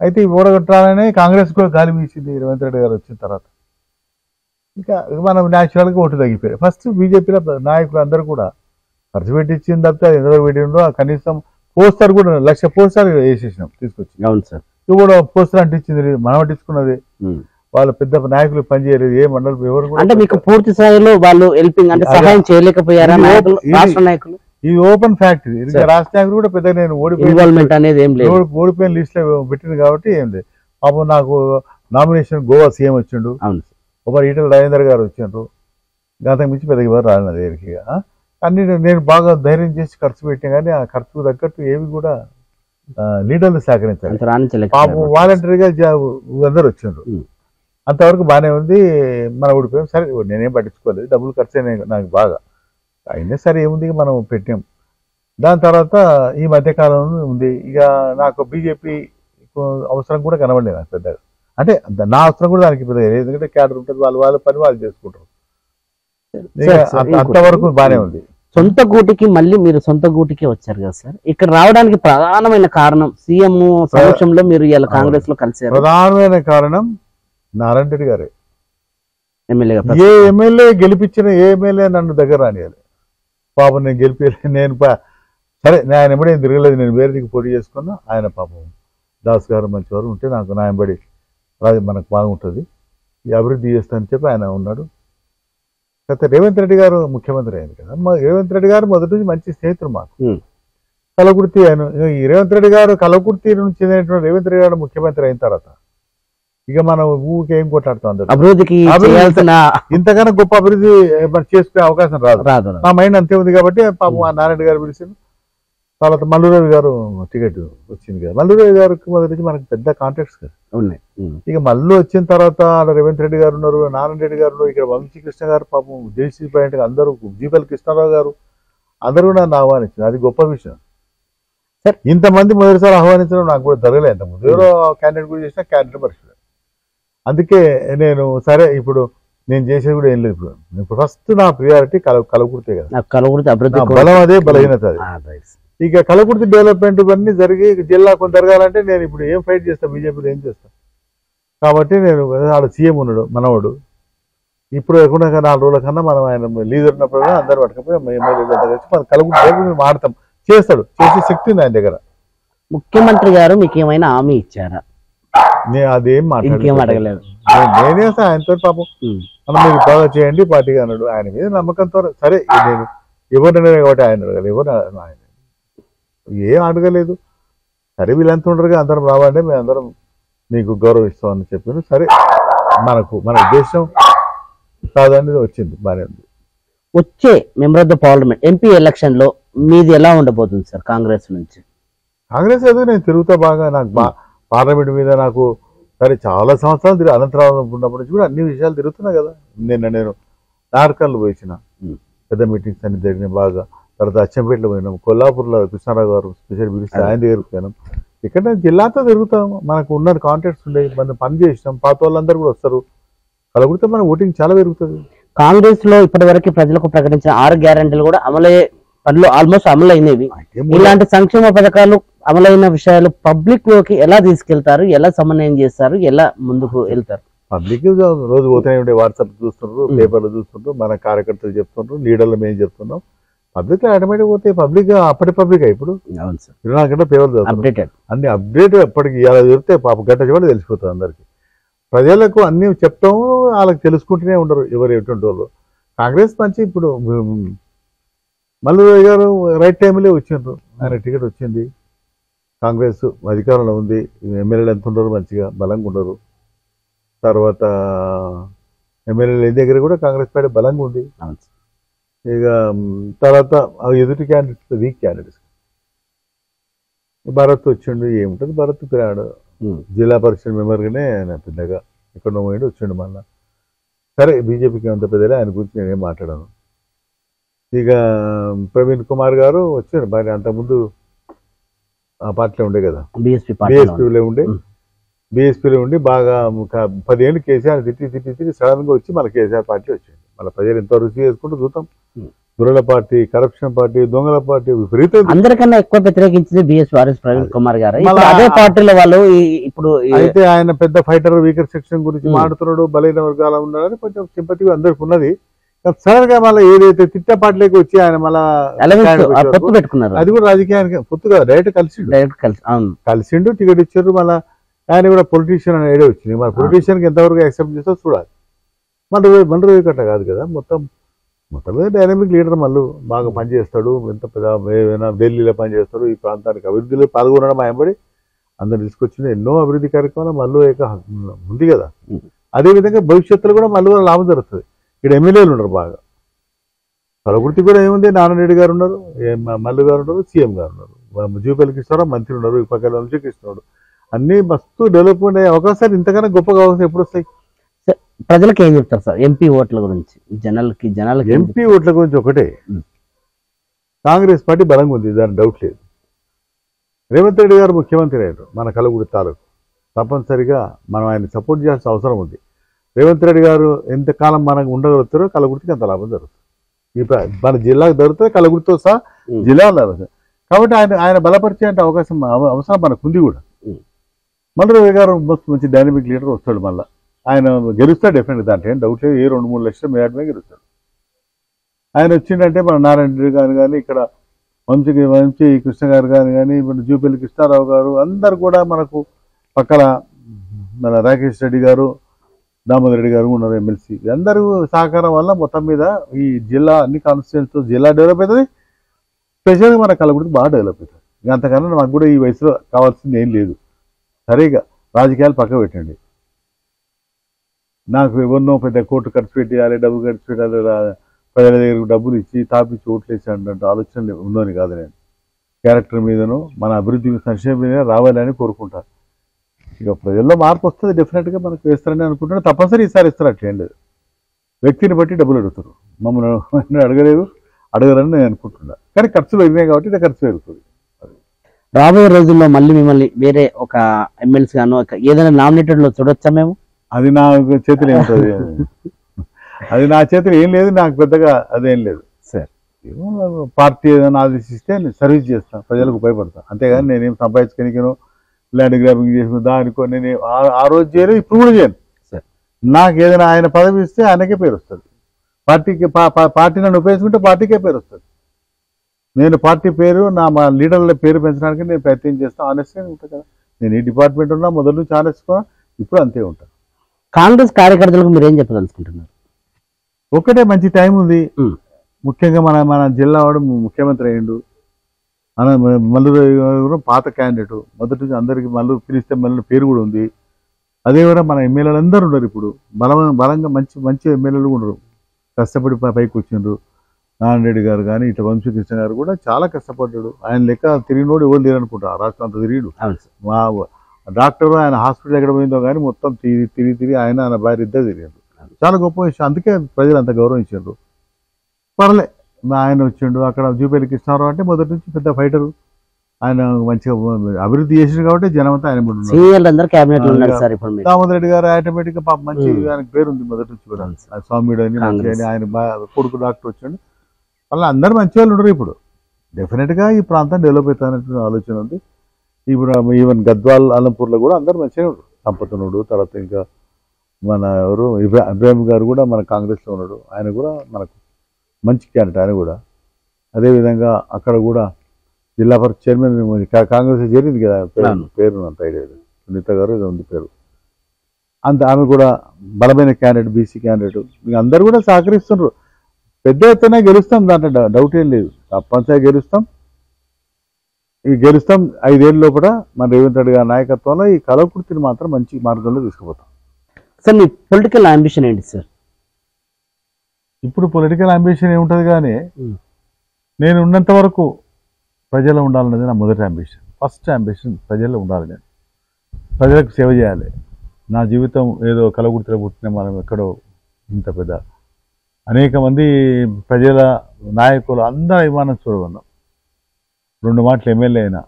అయితే ఓడగొట్టాలని కాంగ్రెస్ కూడా గాలి వీసింది రేవంత్ రెడ్డి గారు వచ్చిన తర్వాత. ఇంకా మనం న్యాచురల్గా ఓటు తగ్గిపోయారు. ఫస్ట్ బీజేపీలో నాయకులు అందరూ కూడా ఖర్చు పెట్టించిన తప్పితే అది ఎందుకు పెట్టిండో కనీసం పోస్టర్ కూడా 1,00,000 పోస్టర్ వేసేసినాం తీసుకొచ్చి. అవును సార్. ఇవి కూడా పోస్టర్ అంటించింది, మనం అంటించుకున్నది. వాళ్ళ పెద్ద నాయకులు పనిచేయలేదు, ఏ మండలి ఎవరు అంటే మీకు పూర్తి స్థాయిలో వాళ్ళు హెల్పింగ్ అంటే సహాయం చేయలేకపోయారా రాష్ట్ర నాయకులు? ఇది ఓపెన్ ఫ్యాక్ట్. రాష్ట్ర నాయకులు కూడా పెద్ద నేను ఓడిపోయిన లిస్ట్ లో పెట్టింది కాబట్టి ఏం లేదు. పాపం నాకు నామినేషన్ గోవా సీఎం వచ్చిండు, ఒకరు ఈటెల రాజేందర్ గారు వచ్చిండ్రు. గతం మించి పెద్దగా ఎవరు రాలిన దగ్గరికి అన్ని నేను బాగా ధైర్యం చేసి ఖర్చు పెట్టినా కానీ ఆ ఖర్చుకు తగ్గట్టు ఏవి కూడా లీడర్లు సహకరించాలి. పాపం వాలంటరీగా అందరు వచ్చిండ్రు. అంతవరకు బాగానే ఉంది. మనం ఓడిపోయాం. సరే నేనేం పట్టించుకోలేదు, డబ్బులు ఖర్చు అయినాయి నాకు బాగా అయినా సరే ఏముంది మనం పెట్టాం. దాని తర్వాత ఈ మధ్యకాలంలో ఉంది ఇక నాకు బీజేపీ అవసరం కూడా కనబడలేదు నాకు పెద్దగా. అంటే నా అవసరం కూడా దానికి పెద్దగా, ఎందుకంటే క్యాడర్ ఉంటుంది, వాళ్ళ పని వాళ్ళు చేసుకుంటారు. అంతవరకు బాగానే ఉంది. సొంత గూటికి మళ్ళీ మీరు సొంత గూటికి వచ్చారు కదా సార్. ఇక్కడ రావడానికి ప్రధానమైన కారణం సీఎం సమక్షంలో మీరు ఇలా కాంగ్రెస్ లో కలిసారు. ప్రధానమైన కారణం నారాయణ రెడ్డి గారే. ఎమ్మెల్యేగా ఏ ఎమ్మెల్యే గెలిపించిన ఏ ఎమ్మెల్యే నన్ను దగ్గర రానియాలి. పాపం నేను గెలిపి నేను సరే ఆయన ఎమ్మడే తిరగలేదు, నేను వేరే దిక్కు పోటీ చేసుకున్నా. ఆయన పాపం దాస్ గారు మంచివారు ఉంటే నాకు నాయంబడి మనకు బాగుంటుంది, ఈ అభివృద్ధి చేస్తానని చెప్పి ఆయన ఉన్నాడు. అయితే రేవంత్ రెడ్డి గారు ముఖ్యమంత్రి అయింది కదా, రేవంత్ రెడ్డి గారు మొదటి నుంచి మంచి స్నేహితుడు మాకు. కలకుర్తి ఆయన ఈ రేవంత్ రెడ్డి గారు కలకుర్తి నుంచి చెందినటువంటి రేవంత్ రెడ్డి గారు ముఖ్యమంత్రి అయిన తర్వాత ఇక మనం ఊరికే ఏం కొట్లాడుతాం అందరూ. అభివృద్ధికి ఇంతకన్నా గొప్ప అభివృద్ధి చేసుకునే అవకాశం రాదు. నా మైండ్ అంతే ఉంది కాబట్టి పాపం ఆ నారాయణ గారు పిలిచింది. తర్వాత మల్లురవి గారు టికెట్ వచ్చింది కదా, మల్లురవి గారికి మొదటి నుంచి మనకు పెద్ద కాంటాక్ట్స్ కదా ఉన్నాయి. ఇక మల్లు వచ్చిన తర్వాత ఆడ రేవంత్ రెడ్డి గారు ఉన్నారు, నారాయణ రెడ్డి గారు ఉన్నారు, ఇక్కడ వంశీకృష్ణ గారు పాపం జేసీ పాయింట్ అందరూ, జీపల్ కృష్ణారావు గారు అందరూ కూడా నన్ను ఆహ్వానించారు. అది గొప్ప విషయం. సార్ ఇంతమంది మొదటిసారి ఆహ్వానించడం నాకు కూడా జరగలేదు. ఇంతకుముందు ఎవరో క్యాండిడేట్ కూడా చేసిన క్యాండిడేట్ పరిస్థితి. అందుకే నేను సరే ఇప్పుడు నేను చేసేది కూడా ఏం లేదు. ఇప్పుడు ఫస్ట్ నా ప్రియారిటీ కలవకుర్తే కదా, కలవకుర్తి అభివృద్ధి బలం అదే, బలహీనత అది. రైట్. ఇక కలవకుర్తి డెవలప్మెంట్ ఇవన్నీ జరిగి జిల్లా కొంత జరగాలంటే నేను ఇప్పుడు ఏం ఫైట్ చేస్తా, బీజేపీలో ఏం చేస్తా. కాబట్టి నేను ఆడ సీఎం ఉన్నాడు మనవాడు, ఇప్పుడు ఎక్కడ 4 రోజుల కన్నా మనం ఆయన లీడర్ ఉన్నప్పుడు అందరు పట్టుకపోయి ఎమ్మెల్యేలు కలిసి మనం కలవకుర్తి మాడతాం, చేస్తాడు, చేసే శక్తి ఉంది ఆయన దగ్గర. ముఖ్యమంత్రి గారు మీకు ఏమైనా హామీ ఇచ్చారా? నేను అదేం ఇంకేం అడగలేదు. నేనే ఆయనతో పాపం మనం మీరు బాగా చేయండి పార్టీగా అన్నాడు. ఆయన మీద నమ్మకంతో సరే నేను ఎవరినైనా కాబట్టి ఆయన అడగలేదు, ఎవరు ఆయన ఏం అడగలేదు. సరే వీళ్ళంతా ఉండరుగా అందరం రావాలంటే మేము అందరం మీకు గౌరవిస్తామని చెప్పాను. సరే మన ఉద్దేశం కాదని వచ్చింది, బాగానే ఉంది. వచ్చే member of the parliament MP election లో మీది ఎలా ఉండబోతుంది సార్ కాంగ్రెస్ నుంచి? కాంగ్రెస్ ఏదో నేను తిరుగుతా బాగా, నాకు పార్లమెంట్ మీద నాకు సరే చాలా సంవత్సరాలు తిరిగి అనంతరావు ఉన్నప్పటి నుంచి కూడా అన్ని విషయాలు తిరుగుతున్నా కదా. నేను నార్కన్లు పోయించిన పెద్ద మీటింగ్స్ అన్ని జరిగినాయి బాగా. తర్వాత అచ్చంపేటలో పోయినాం, కొల్లాపూర్లో కృష్ణారావు గారు స్పెషల్ పిలిస్తే ఆయన దగ్గరికి పోయినాం. ఇక్కడ జిల్లాతో తిరుగుతాము, మనకు ఉన్న కాంటాక్ట్స్ ఉండేవి, మనం పని చేసినాం, పాత వాళ్ళందరూ కూడా వస్తారు. కలగొడితే మన ఓటింగ్ చాలా పెరుగుతుంది. కాంగ్రెస్ లో ఇప్పటి వరకు ప్రజలకు ప్రకటించిన 6 గ్యారెంటీలు కూడా అమలయ్యే పనులు ఆల్మోస్ట్ అమలైనవి. ఇలాంటి సంక్షేమ పథకాలు అమలైన విషయాలు పబ్లిక్ లోకి ఎలా తీసుకెళ్తారు, ఎలా సమన్వయం చేస్తారు, ఎలా ముందుకు వెళ్తారు? పబ్లిక్ రోజు పోతూనే ఉండే, వాట్సాప్ చూస్తుండ్రు, పేపర్లు చూస్తుండ్రు, మన కార్యకర్తలు చెప్తుండ్రు, లీడర్లు మేము చెప్తున్నాం. పబ్లిక్ ఆటోమేటిక్ పోతే పబ్లిక్ అప్పటి పబ్లిక్ ఇప్పుడు 24 గంటల పేపర్లు అప్డేటెడ్, అన్ని అప్డేట్ ఎప్పటికి ఇలా దొరికితే పాప గంట చివరి తెలిసిపోతుంది అందరికి. ప్రజలకు అన్ని చెప్తాము, వాళ్ళకి తెలుసుకుంటూనే ఉండరు ఎవరు ఎటువంటి వాళ్ళు. కాంగ్రెస్ మంచి ఇప్పుడు మల్లురావు గారు రైట్ టైంలో వచ్చిండ్రు, ఆయన టికెట్ వచ్చింది, కాంగ్రెస్ అధికారంలో ఉంది, ఎమ్మెల్యేలు ఎంత ఉండరు, మంచిగా బలంగా ఉండరు. తర్వాత ఎమ్మెల్యేల దగ్గర కూడా కాంగ్రెస్ పార్టీ బలంగా ఉంది. ఇక తర్వాత ఎదుటి క్యాండిడేట్స్ వీక్ క్యాండిడేట్స్. భరత్ వచ్చిండు, ఏముంటుంది భరత్ పిరాడు, జిల్లా పరిషత్ మెంబర్గానే ఆయన పెద్దగా ఎక్కడో పోయిండు, వచ్చిండు మళ్ళా. సరే బీజేపీకి అంత పెద్దలే, ఆయన గురించి నేనేం మాట్లాడాను. ఇక ప్రవీణ్ కుమార్ గారు వచ్చారు, మరి అంతకుముందు ఆ పార్టీలో ఉండే కదా, బీఎస్పీలో ఉండి బాగా 10 ఏళ్ళు కేసీఆర్ తిట్టి సడన్ గా వచ్చి మన కేసీఆర్ పార్టీ వచ్చింది. మన ప్రజలు ఎంత రుచి చేసుకుంటూ చూద్దాం. దొరల పార్టీ, కరప్షన్ పార్టీ, దొంగల పార్టీ విపరీతం. అందరికన్నా ఎక్కువ వ్యతిరేకించింది బీఎస్పీ ప్రవీణ్ కుమార్ గారు. అదే పార్టీలో వాళ్ళు ఇప్పుడు అయితే ఆయన పెద్ద ఫైటర్, వీకర్ సెక్షన్ గురించి మాట్లాడుతున్నాడు, బలైన వర్గాలు ఉన్నాడని కొంచెం సింపతి అందరికి ఉన్నది. సడన్ గా మళ్ళీ ఏదైతే తిట్ట పార్టీలోకి వచ్చి ఆయన మళ్ళా పొత్తు పెట్టుకున్నారు, అది కూడా రాజకీయానికి పొత్తు కదా, డైరెక్ట్ కలిసిండు, టికెట్ ఇచ్చారు. మళ్ళీ ఆయన కూడా పొలిటీషియన్ అనే ఐడియా వచ్చింది. మన పొలిటీషియన్ కి ఎంతవరకు యాక్సెప్ట్ చేస్తో చూడాలి. మన కట్ట కాదు కదా, మొత్తం మీద డైనమిక్ లీడర్ మళ్ళీ బాగా పనిచేస్తాడు, ఎంత పెద్ద ఢిల్లీలో పనిచేస్తాడు, ఈ ప్రాంతానికి అభివృద్ధిలో పాల్గొనడం ఆయనబడి అందరు తీసుకొచ్చిన ఎన్నో అభివృద్ధి కార్యక్రమాలు మళ్ళీ ఉంది కదా. అదేవిధంగా భవిష్యత్తులో కూడా మళ్ళీ లాభం జరుగుతుంది. ఇక్కడ ఎమ్మెల్యేలు ఉన్నారు బాగా, కలకుర్తి కూడా ఏముంది, నారాయణ రెడ్డి గారు ఉన్నారు, మల్లు గారు ఉన్నారు, సీఎం గారు ఉన్నారు, జీపల్ కృష్ణారావు మంత్రి ఉన్నారు, ఈ పక్కన వంశీకృష్ణుడు, అన్ని మస్తు డెవలప్మెంట్ అయ్యే అవకాశాలు ఇంతకన్నా గొప్పగా అవకాశం ఎప్పుడు వస్తాయి? ప్రజలకు ఏం చెప్తారు సార్ ఎంపీ ఓట్ల గురించి? జనాలకి ఎంపీ ఓట్ల గురించి ఒకటే, కాంగ్రెస్ పార్టీ బలంగా ఉంది, దాని డౌట్ లేదు. రేవంత్ రెడ్డి గారు ముఖ్యమంత్రి అయ్యారు మన కలగుడి తాలూకు, తప్పనిసరిగా మనం ఆయన సపోర్ట్ చేయాల్సిన అవసరం ఉంది. రేవంత్ రెడ్డి గారు ఎంతకాలం మనకు ఉండగలుగుతారో కలగుడికి అంత లాభం జరుగుతుంది. మన జిల్లాకు దొరుకుతుంది, కలగుడితో సహా జిల్లా జరుగుతుంది. కాబట్టి ఆయన బలపరిచే అవకాశం అవసరం మనకు ఉంది కూడా. మల్లురావు గారు మంచి డైనమిక్ లీడర్ వస్తాడు, మళ్ళీ ఆయన గెలుస్తాడు డెఫినెట్గా, దాంట్లో ఏం డౌట్ లేదు. 2-3 లక్షల మేడమే గెలుస్తాడు. ఆయన వచ్చిందంటే మన నారాయణ రెడ్డి గారు కానీ, ఇక్కడ వంశీ కృష్ణ గారు కానీ, ఇప్పుడు జూపల్లి కృష్ణారావు గారు అందరు కూడా మనకు పక్కన, మన రాకేష్ రెడ్డి గారు, దామోదర్ రెడ్డి గారు ఉన్నారు ఎమ్మెల్సీ. అందరూ సహకారం వల్ల మొత్తం మీద ఈ జిల్లా అన్ని కాన్స్టిట్యూన్సీతో జిల్లా డెవలప్ అవుతుంది, స్పెషల్గా మన కలగుడికి బాగా డెవలప్ అవుతుంది. అంతకన్నా మాకు కూడా ఈ వయసులో కావాల్సింది ఏం లేదు. సరిగా రాజకీయాలు పక్క పెట్టండి, నాకు ఎవరినో పెద్ద కోర్టు ఖర్చు పెట్టేయాలి, డబ్బు ఖర్చు పెట్టాలి, ప్రజల దగ్గరకు డబ్బులు ఇచ్చి తాపిచ్చి ఓట్లేసి అంటే ఆలోచన ఉందని కాదు. నేను క్యారెక్టర్ మీదను మన అభివృద్ధి సంక్షేమం మీద రావాలని కోరుకుంటారు. ఇక ప్రజల్లో మార్పు వస్తుంది, డెఫినెట్గా మనకు వేస్తారని అనుకుంటున్నా. తప్పనిసరి ఈసారి ఇస్తారు, అట్లేం లేదు. వ్యక్తిని బట్టి డబ్బులు అడుగుతారు, మమ్మల్ని అడగరని నేను అనుకుంటున్నా. కానీ ఖర్చులు పెరిగినాయి కాబట్టి ఇది ఖర్చు పెరుగుతుంది. రాబోయే రోజుల్లో మళ్ళీ మిమ్మల్ని వేరే ఒక ఎమ్మెల్సీ గానో ఏదైనా నామినేటెడ్ లో చూడొచ్చా మేము? అది నా చేతులు ఏముంటుంది, అది నా చేతులు ఏం లేదు, నాకు పెద్దగా అదేం లేదు సార్. పార్టీ ఏదైనా ఆదేశిస్తే నేను సర్వీస్ చేస్తాను, ప్రజలకు ఉపయోగపడతాను. అంతేగాని నేనేం సంపాదించుకోనికను ల్యాండ్ గ్రాబింగ్ చేసిన దానికో నేను ఆ రోజు చేయను, ఇప్పుడు కూడా చేయను సార్. నాకు ఏదైనా ఆయన పదవి ఇస్తే ఆయనకే పేరు వస్తుంది, పార్టీకి పార్టీ నన్ను ఉపయోగించుకుంటే పార్టీకే పేరు వస్తుంది. నేను పార్టీ పేరు మా లీడర్ల పేరు పెంచడానికి నేను ప్రయత్నం చేస్తాను. ఆనెస్ట్గా ఉంటాను కదా, నేను ఈ డిపార్ట్మెంట్ ఉన్నా మొదటి నుంచి ఆనెస్ట్గా ఇప్పుడు అంతే ఉంటాను. కాంగ్రెస్ కార్యకర్తలకు మీరు ఏం చెప్పదలుచుకుంటున్నారు? ఒకటే, మంచి టైం ఉంది. ముఖ్యంగా మన జిల్లా వాడు ముఖ్యమంత్రి అయ్యిండు. మల్లూరు పాత క్యాండిడేట్, మొదటి నుంచి అందరికీ మల్లూరు పిలిస్తే మల్లూరు పేరు కూడా ఉంది. అదేవిధంగా మన ఎమ్మెల్యేలు అందరూ ఉన్నారు ఇప్పుడు, బలంగా మంచి ఎమ్మెల్యేలు కూడా ఉన్నారు, కష్టపడి పైకి వచ్చిండ్రు. నారాయణ రెడ్డి గారు కానీ ఇట్లా వంశకృష్ణ గారు కూడా చాలా కష్టపడ్డాడు. ఆయన లెక్క తిరిగినోడు ఎవరు లేరు అనుకుంటా, రాష్ట్రం అంతా తిరిగిడు. మా డాక్టర్ ఆయన హాస్పిటల్ ఎక్కడ పోయిందో కానీ మొత్తం తిరిగి ఆయన భార్య ఇద్దరు తిరిగారు. చాలా గొప్ప విషయం, అందుకే ప్రజలు అంత గౌరవించారు. పర్లే, ఆయన వచ్చిండు. అక్కడ జూపల్లి కృష్ణారావు అంటే మొదటి నుంచి పెద్ద ఫైటరు, ఆయన మంచిగా అభివృద్ధి చేసిండు కాబట్టి జనం అంతా ఆయన. దామోదర్ రెడ్డి గారు ఆటోమేటిక్ గా మంచి ఆయనకు పేరు ఉంది మొదటి నుంచి కూడా, స్వామిడు అని మంచి అని. ఆయన కొడుకు డాక్టర్ వచ్చాడు. వాళ్ళ అందరూ మంచి వాళ్ళు ఉండరు. ఇప్పుడు డెఫినెట్గా ఈ ప్రాంతం డెవలప్ అవుతానటువంటి ఆలోచన ఉంది. ఇప్పుడు ఈవెన్ గద్వాల్ అలంపూర్లో కూడా అందరూ మంచిగా ఉన్నారు. సంపతనుడు, తర్వాత ఇంకా మన ఎవరు ఇబ్రాహిం గారు కూడా మన కాంగ్రెస్లో ఉన్నాడు, ఆయన కూడా మనకు మంచి క్యాండిడేట్ ఆయన కూడా. అదేవిధంగా అక్కడ కూడా జిల్లా పరిషత్ చైర్మన్ కాంగ్రెస్ చేరింది కదా, పేరు అంత ఐడియా లేదు, సునీత గారు ఇది ఉంది పేరు. ఆమె కూడా బలమైన క్యాండిడేట్, బీసీ క్యాండిడేట్. అందరూ కూడా సహకరిస్తున్నారు. పెద్ద ఎత్తున గెలుస్తాం, దాంట్లో డౌట్ ఏం లేదు, తప్పనిసరిగా గెలుస్తాం. ఈ గెలుస్తాం 5 ఏళ్ళ లోపల మన రేవంత్ రెడ్డి గారి నాయకత్వంలో ఈ కలవకుర్తిని మాత్రం మంచి మార్గంలో తీసుకుపోతాం. సార్, మీ పొలిటికల్ అంబిషన్ ఏంటి సార్? ఇప్పుడు పొలిటికల్ అంబిషన్ ఏముంటుంది కానీ, నేను ఉన్నంత వరకు ప్రజలు ఉండాలన్నది నా మొదటి అంబిషన్. ఫస్ట్ అంబిషన్ ప్రజల్లో ఉండాలి, నేను ప్రజలకు సేవ చేయాలి. నా జీవితం ఏదో కలవకుర్తిలో పుట్టిన మనం ఎక్కడో ఇంత పెద్ద అనేక మంది ప్రజల నాయకులు అందరూ అభిమానం చూడగన్నాం. 2 మాటలు ఎమ్మెల్యే అయినా.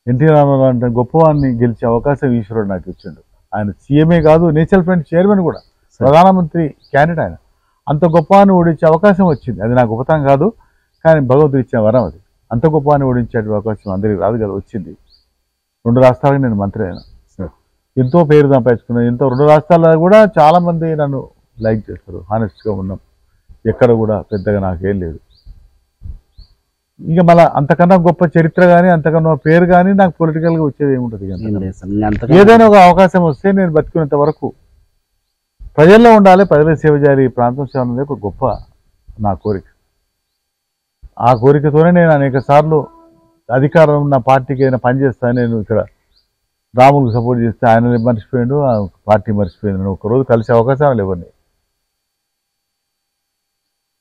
ఎన్టీ రామారావు అంటే గొప్పవాడిని గెలిచే అవకాశం ఈశ్వరుడు నాకు ఇచ్చిండు. ఆయన సీఎంఏ కాదు, నేషనల్ ఫ్రంట్ చైర్మన్ కూడా, ప్రధానమంత్రి క్యాండిడేట్ ఆయన. అంత గొప్పవాడిని ఓడించే అవకాశం వచ్చింది. అది నాకు గొప్పతనం కాదు, కానీ భగవంతుడు ఇచ్చిన వరం అది. అంత గొప్పవాడిని ఓడించే అవకాశం అందరికీ రాదు కదా, వచ్చింది. 2 రాష్ట్రాలకు నేను మంత్రి అయినా, ఎంతో పేరు సంపాదించుకున్నాను. ఎంతో 2 రాష్ట్రాల్లో కూడా చాలామంది నన్ను లైక్ చేస్తారు. హానెస్ట్గా ఉన్నాం, ఎక్కడ కూడా పెద్దగా నాకేం లేదు. ఇక మళ్ళీ అంతకన్నా గొప్ప చరిత్ర కానీ అంతకన్నా పేరు కానీ నాకు పొలిటికల్గా వచ్చేది ఏముంటుంది. ఏదైనా ఒక అవకాశం వస్తే నేను బతికునేంత వరకు ప్రజల్లో ఉండాలి, ప్రజల సేవ చేయాలి, ఈ ప్రాంతం సేవ అనేది ఒక గొప్ప నా కోరిక. ఆ కోరికతోనే నేను అనేక సార్లు అధికారం ఉన్న పార్టీకి అయినా పనిచేస్తాను. నేను ఇక్కడ రాములకు సపోర్ట్ చేస్తే ఆయన మర్చిపోయాడు, ఆ పార్టీ మర్చిపోయింది. ఒకరోజు కలిసే అవకాశాలు లేవండి.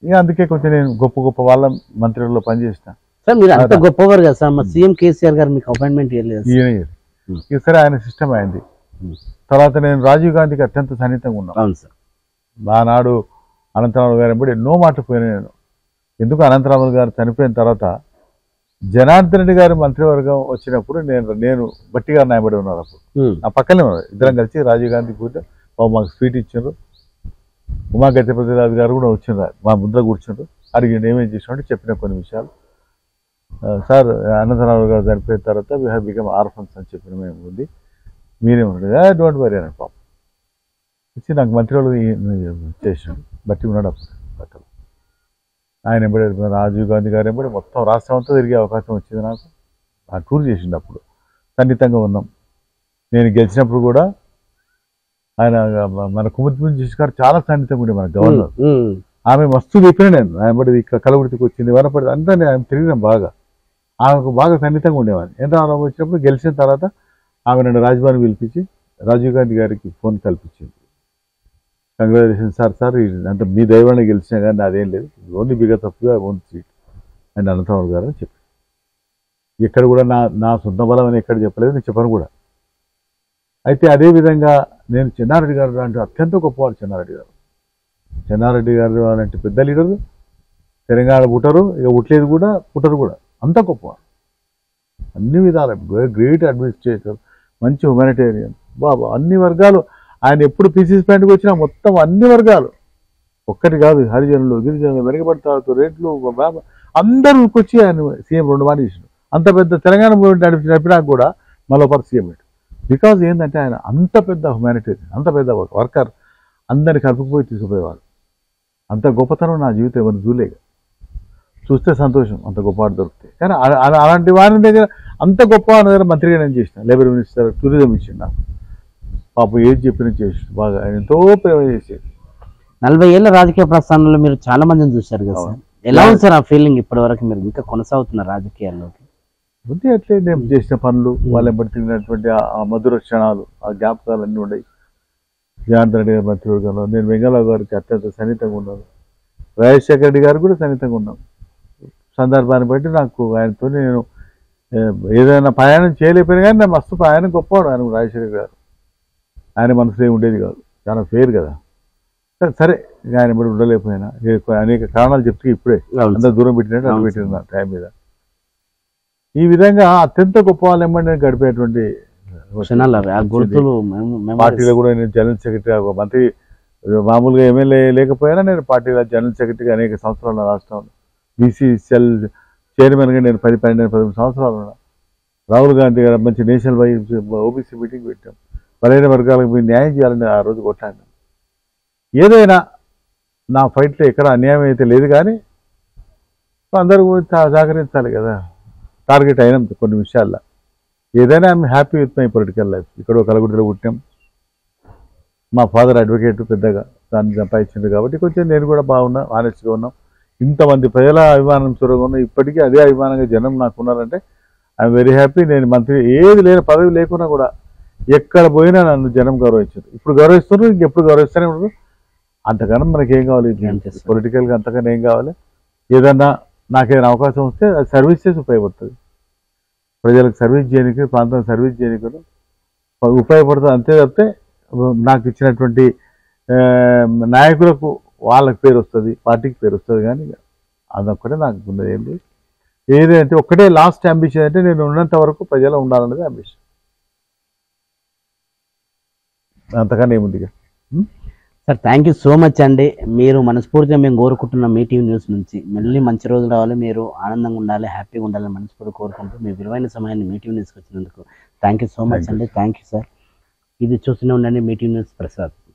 ఇక అందుకే కొంచెం నేను గొప్ప వాళ్ళ మంత్రుల్లో పనిచేసిన. సార్, మీరు అంత గొప్పవారు కదా సార్, మా సీఎం కేసీఆర్ గారు మీకు అపాయింట్మెంట్ ఇవ్వలేదు. సరే, ఆయన సిస్టమ్ అయింది. తర్వాత నేను రాజీవ్ గాంధీకి అత్యంత సన్నిహితంగా ఉన్నాను. అవును సార్. ఆనాడు అనంతరావు గారు ఎప్పుడు ఎన్నో మాటలు పోయినా నేను. ఎందుకు అనంతరావు గారు చనిపోయిన తర్వాత జనార్దన్ రెడ్డి గారు మంత్రివర్గం వచ్చినప్పుడు నేను బట్టి గారు నాయబడి ఉన్నారు. అప్పుడు నా పక్కనే ఉన్నారు. ఇద్దరం కలిసి రాజీవ్ గాంధీ కూర్చొని మాకు స్వీట్ ఇచ్చారు. ఉమా గజపతిరాజు గారు కూడా వచ్చిండ్రు, మా ముద్ర కూర్చుండ్రు. అడిగిండు ఏమేం చేసినట్టు చెప్పిన కొన్ని విషయాలు. సార్, అనంతరావు గారు చనిపోయిన తర్వాత వీ హ్యావ్ బికమ్ ఆర్ఫన్స్ అని చెప్పిన మేము ఉంది, మీరేమన్నాడు డోంట్ వరీ అని పాపం వచ్చి నాకు మంత్రివాళ్ళు చేసినాడు. బట్టి ఉన్నాడు అప్పుడు. ఆయన ఎంబడే రాజీవ్ గాంధీ గారు ఎంబడి మొత్తం రాష్ట్రం అంతా తిరిగే అవకాశం వచ్చింది నాకు. ఆ టూర్ చేసిండు. అప్పుడు సన్నిహితంగా ఉన్నాం. నేను గెలిచినప్పుడు కూడా ఆయన మన కుముద్బిన్ జేష్ గారు చాలా సన్నిహితంగా ఉండే మన గవర్నర్. ఆమె మస్తు చెప్పిన నేను ఆయన కలవృతికి వచ్చింది, వనపడి అంతా నేను తిరిగినాం బాగా. ఆమెకు బాగా సన్నిహితంగా ఉండేవాడిని. ఎన్టీఆర్ వచ్చినప్పుడు గెలిచిన తర్వాత ఆమె నన్ను రాజ్భవన్ పిలిపించి రాజీవ్ గాంధీ గారికి ఫోన్ కల్పించింది. కంగ్రాచులేషన్ సార్, అంటే మీ దైవాన్ని గెలిచినా కానీ అదేం లేదు, only because of you I won't seat and Anantha Rao గారు అని చెప్పి ఎక్కడ కూడా నా సొంత బలం అని ఎక్కడ చెప్పలేదు, నేను చెప్పను కూడా. అయితే అదేవిధంగా నేను చెన్నారెడ్డి గారు అంటే అత్యంత గొప్పవాడు చెన్నారెడ్డి గారు అలాంటి పెద్ద లీడరు, తెలంగాణ పుట్టరు, ఇక పుట్టలేదు కూడా, పుట్టరు కూడా, అంత గొప్పవాడు అన్ని విధాల. గ్రేట్ అడ్మినిస్ట్రేటర్, మంచి హ్యుమానిటేరియన్, బాబా అన్ని వర్గాలు. ఆయన ఎప్పుడు పీసీసీ ప్యాంట్కి వచ్చినా మొత్తం అన్ని వర్గాలు, ఒక్కటి కాదు, హరిజనులు, గిరిజనులు, వెనకబడతారు, రేట్లు, బాబా అందరూ వచ్చి ఆయన సీఎం 2 మార్లు చేసినాడు. అంత పెద్ద తెలంగాణ మూవ్మెంట్ నడిపినాక కూడా మళ్ళీ ఒకరు సీఎం పెట్టాడు. బికాజ్ ఏంటంటే ఆయన అంత పెద్ద హ్యుమానిటేరియన్, అంత పెద్ద వర్కర్, అందరిని కలుపుకుపోయి తీసుకుపోయేవాడు. అంత గొప్పతనం నా జీవితం ఎవరు చూడలేక, చూస్తే సంతోషం అంత గొప్పవాడు దొరికితే. కానీ అలాంటి వారి దగ్గర, అంత గొప్పవాడి దగ్గర మంత్రిగా నేను చేసిన, లేబర్ మినిస్టర్, టూరిజం ఇచ్చిండు నాకు. పాపం ఏది చెప్పిన చేసి బాగా ఆయన ఎంతో ప్రేమ చేసేది. 40 ఏళ్ల రాజకీయ ప్రస్థానంలో మీరు చాలా మందిని చూశారు కదా సార్, ఎలా ఉంది సార్ ఆ ఫీలింగ్? ఇప్పటి వరకు మీరు ఇంకా కొనసాగుతున్న రాజకీయాల్లోకి ఉంది అట్లే. నేను చేసిన పనులు, వాళ్ళని బట్టి తిరిగినటువంటి ఆ మధుర క్షణాలు, ఆ జ్ఞాపకాలు అన్నీ ఉన్నాయి. జనార్దన్ రెడ్డి గారు మంత్రివర్గంలో, నేను వెంగళరావు గారికి అత్యంత సన్నిహితంగా ఉన్నాను, రాజశేఖర రెడ్డి గారు కూడా సన్నిహితంగా ఉన్నాను. సందర్భాన్ని బట్టి నాకు ఆయనతో నేను ఏదైనా ప్రయాణం చేయలేకపోయినా కానీ నా మస్తు ప్రయాణం గొప్పవాడు ఆయన రాజశేఖర గారు. ఆయన మనసులో ఉండేది కాదు, చాలా ఫేర్ కదా. సరే ఆయన బట్టి ఉండలేకపోయినా అనేక కారణాలు చెప్తే ఇప్పుడే అంత దూరం పెట్టినట్టు అది పెట్టిన టైం మీద. ఈ విధంగా అత్యంత గొప్ప వాళ్ళు ఏమంటే గడిపేటువంటి పార్టీలో కూడా నేను జనరల్ సెక్రటరీ, ఒక మంత్రి, మామూలుగా ఎమ్మెల్యే లేకపోయినా నేను పార్టీలో జనరల్ సెక్రటరీగా అనేక సంవత్సరాలు రాష్ట్రంలో, బీసీ సెల్ చైర్మన్గా నేను 12 సంవత్సరాలు ఉన్నా. రాహుల్ గాంధీ గారు మంచి నేషనల్ వైజ్ ఓబీసీ మీటింగ్ పెట్టాం. బలైన వర్గాలకు మీరు న్యాయం చేయాలని ఆ రోజు కొట్లాడినాం. ఏదైనా నా ఫైట్లో ఎక్కడ అన్యాయం అయితే లేదు, కానీ అందరూ సహకరించాలి కదా. టార్గెట్ అయినాం కొన్ని విషయాల్లో. ఏదైనా I'm happy with my political life. ఇక్కడ కలగుడ్డలో పుట్టాం, మా ఫాదర్ అడ్వకేట్, పెద్దగా దాన్ని సంపాదించింది కాబట్టి కొంచెం నేను కూడా బాగున్నా, ఆనెస్ట్గా ఉన్నాం. ఇంతమంది ప్రజల అభిమానం చూరగా ఉన్నా, ఇప్పటికీ అదే అభిమానంగా జనం నాకు ఉన్నారంటే ఐఎమ్ వెరీ హ్యాపీ. నేను మంత్రి ఏది లేని పదవి లేకున్నా కూడా ఎక్కడ పోయినా నన్ను జనం గౌరవించారు. ఇప్పుడు గౌరవిస్తున్నారు, ఇంకెప్పుడు గౌరవిస్తూనే ఉండదు. అంతకన్నా మనకేం కావాలి? పొలిటికల్గా అంతకన్నా ఏం కావాలి? ఏదన్నా నాకేదైనా అవకాశం వస్తే అది సర్వీస్ చేసి ఉపయోగపడుతుంది, ప్రజలకు సర్వీస్ చేయడానికి, ప్రాంతానికి సర్వీస్ చేయడానికి ఉపయోగపడుతుంది. అంతే తప్పితే నాకు ఇచ్చినటువంటి నాయకులకు వాళ్ళకి పేరు వస్తుంది, పార్టీకి పేరు వస్తుంది, కానీ అదొక్కటే నాకు ఉన్నది. ఏంటి ఏదంటే ఒక్కటే లాస్ట్ అంబిషన్ అంటే నేను ఉన్నంత వరకు ప్రజలు ఉండాలన్నది అంబిషన్, అంతకన్నా ఏముంది. Sir thank you so much అండి. మీరు మనస్ఫూర్తిగా మేము కోరుకుంటున్న మీ టీవీ న్యూస్ నుంచి మళ్ళీ మంచి రోజులు రావాలి, మీరు ఆనందంగా ఉండాలి, హ్యాపీగా ఉండాలని మనస్ఫూర్తిగా కోరుకుంటూ మీ విలువైన సమయాన్ని మీ టీవీ న్యూస్కి వచ్చినందుకు థ్యాంక్ యూ సో మచ్ అండి. Thank you sir. ఇది చూస్తూనే ఉండండి మీ టీవీ న్యూస్ ప్రసాద్.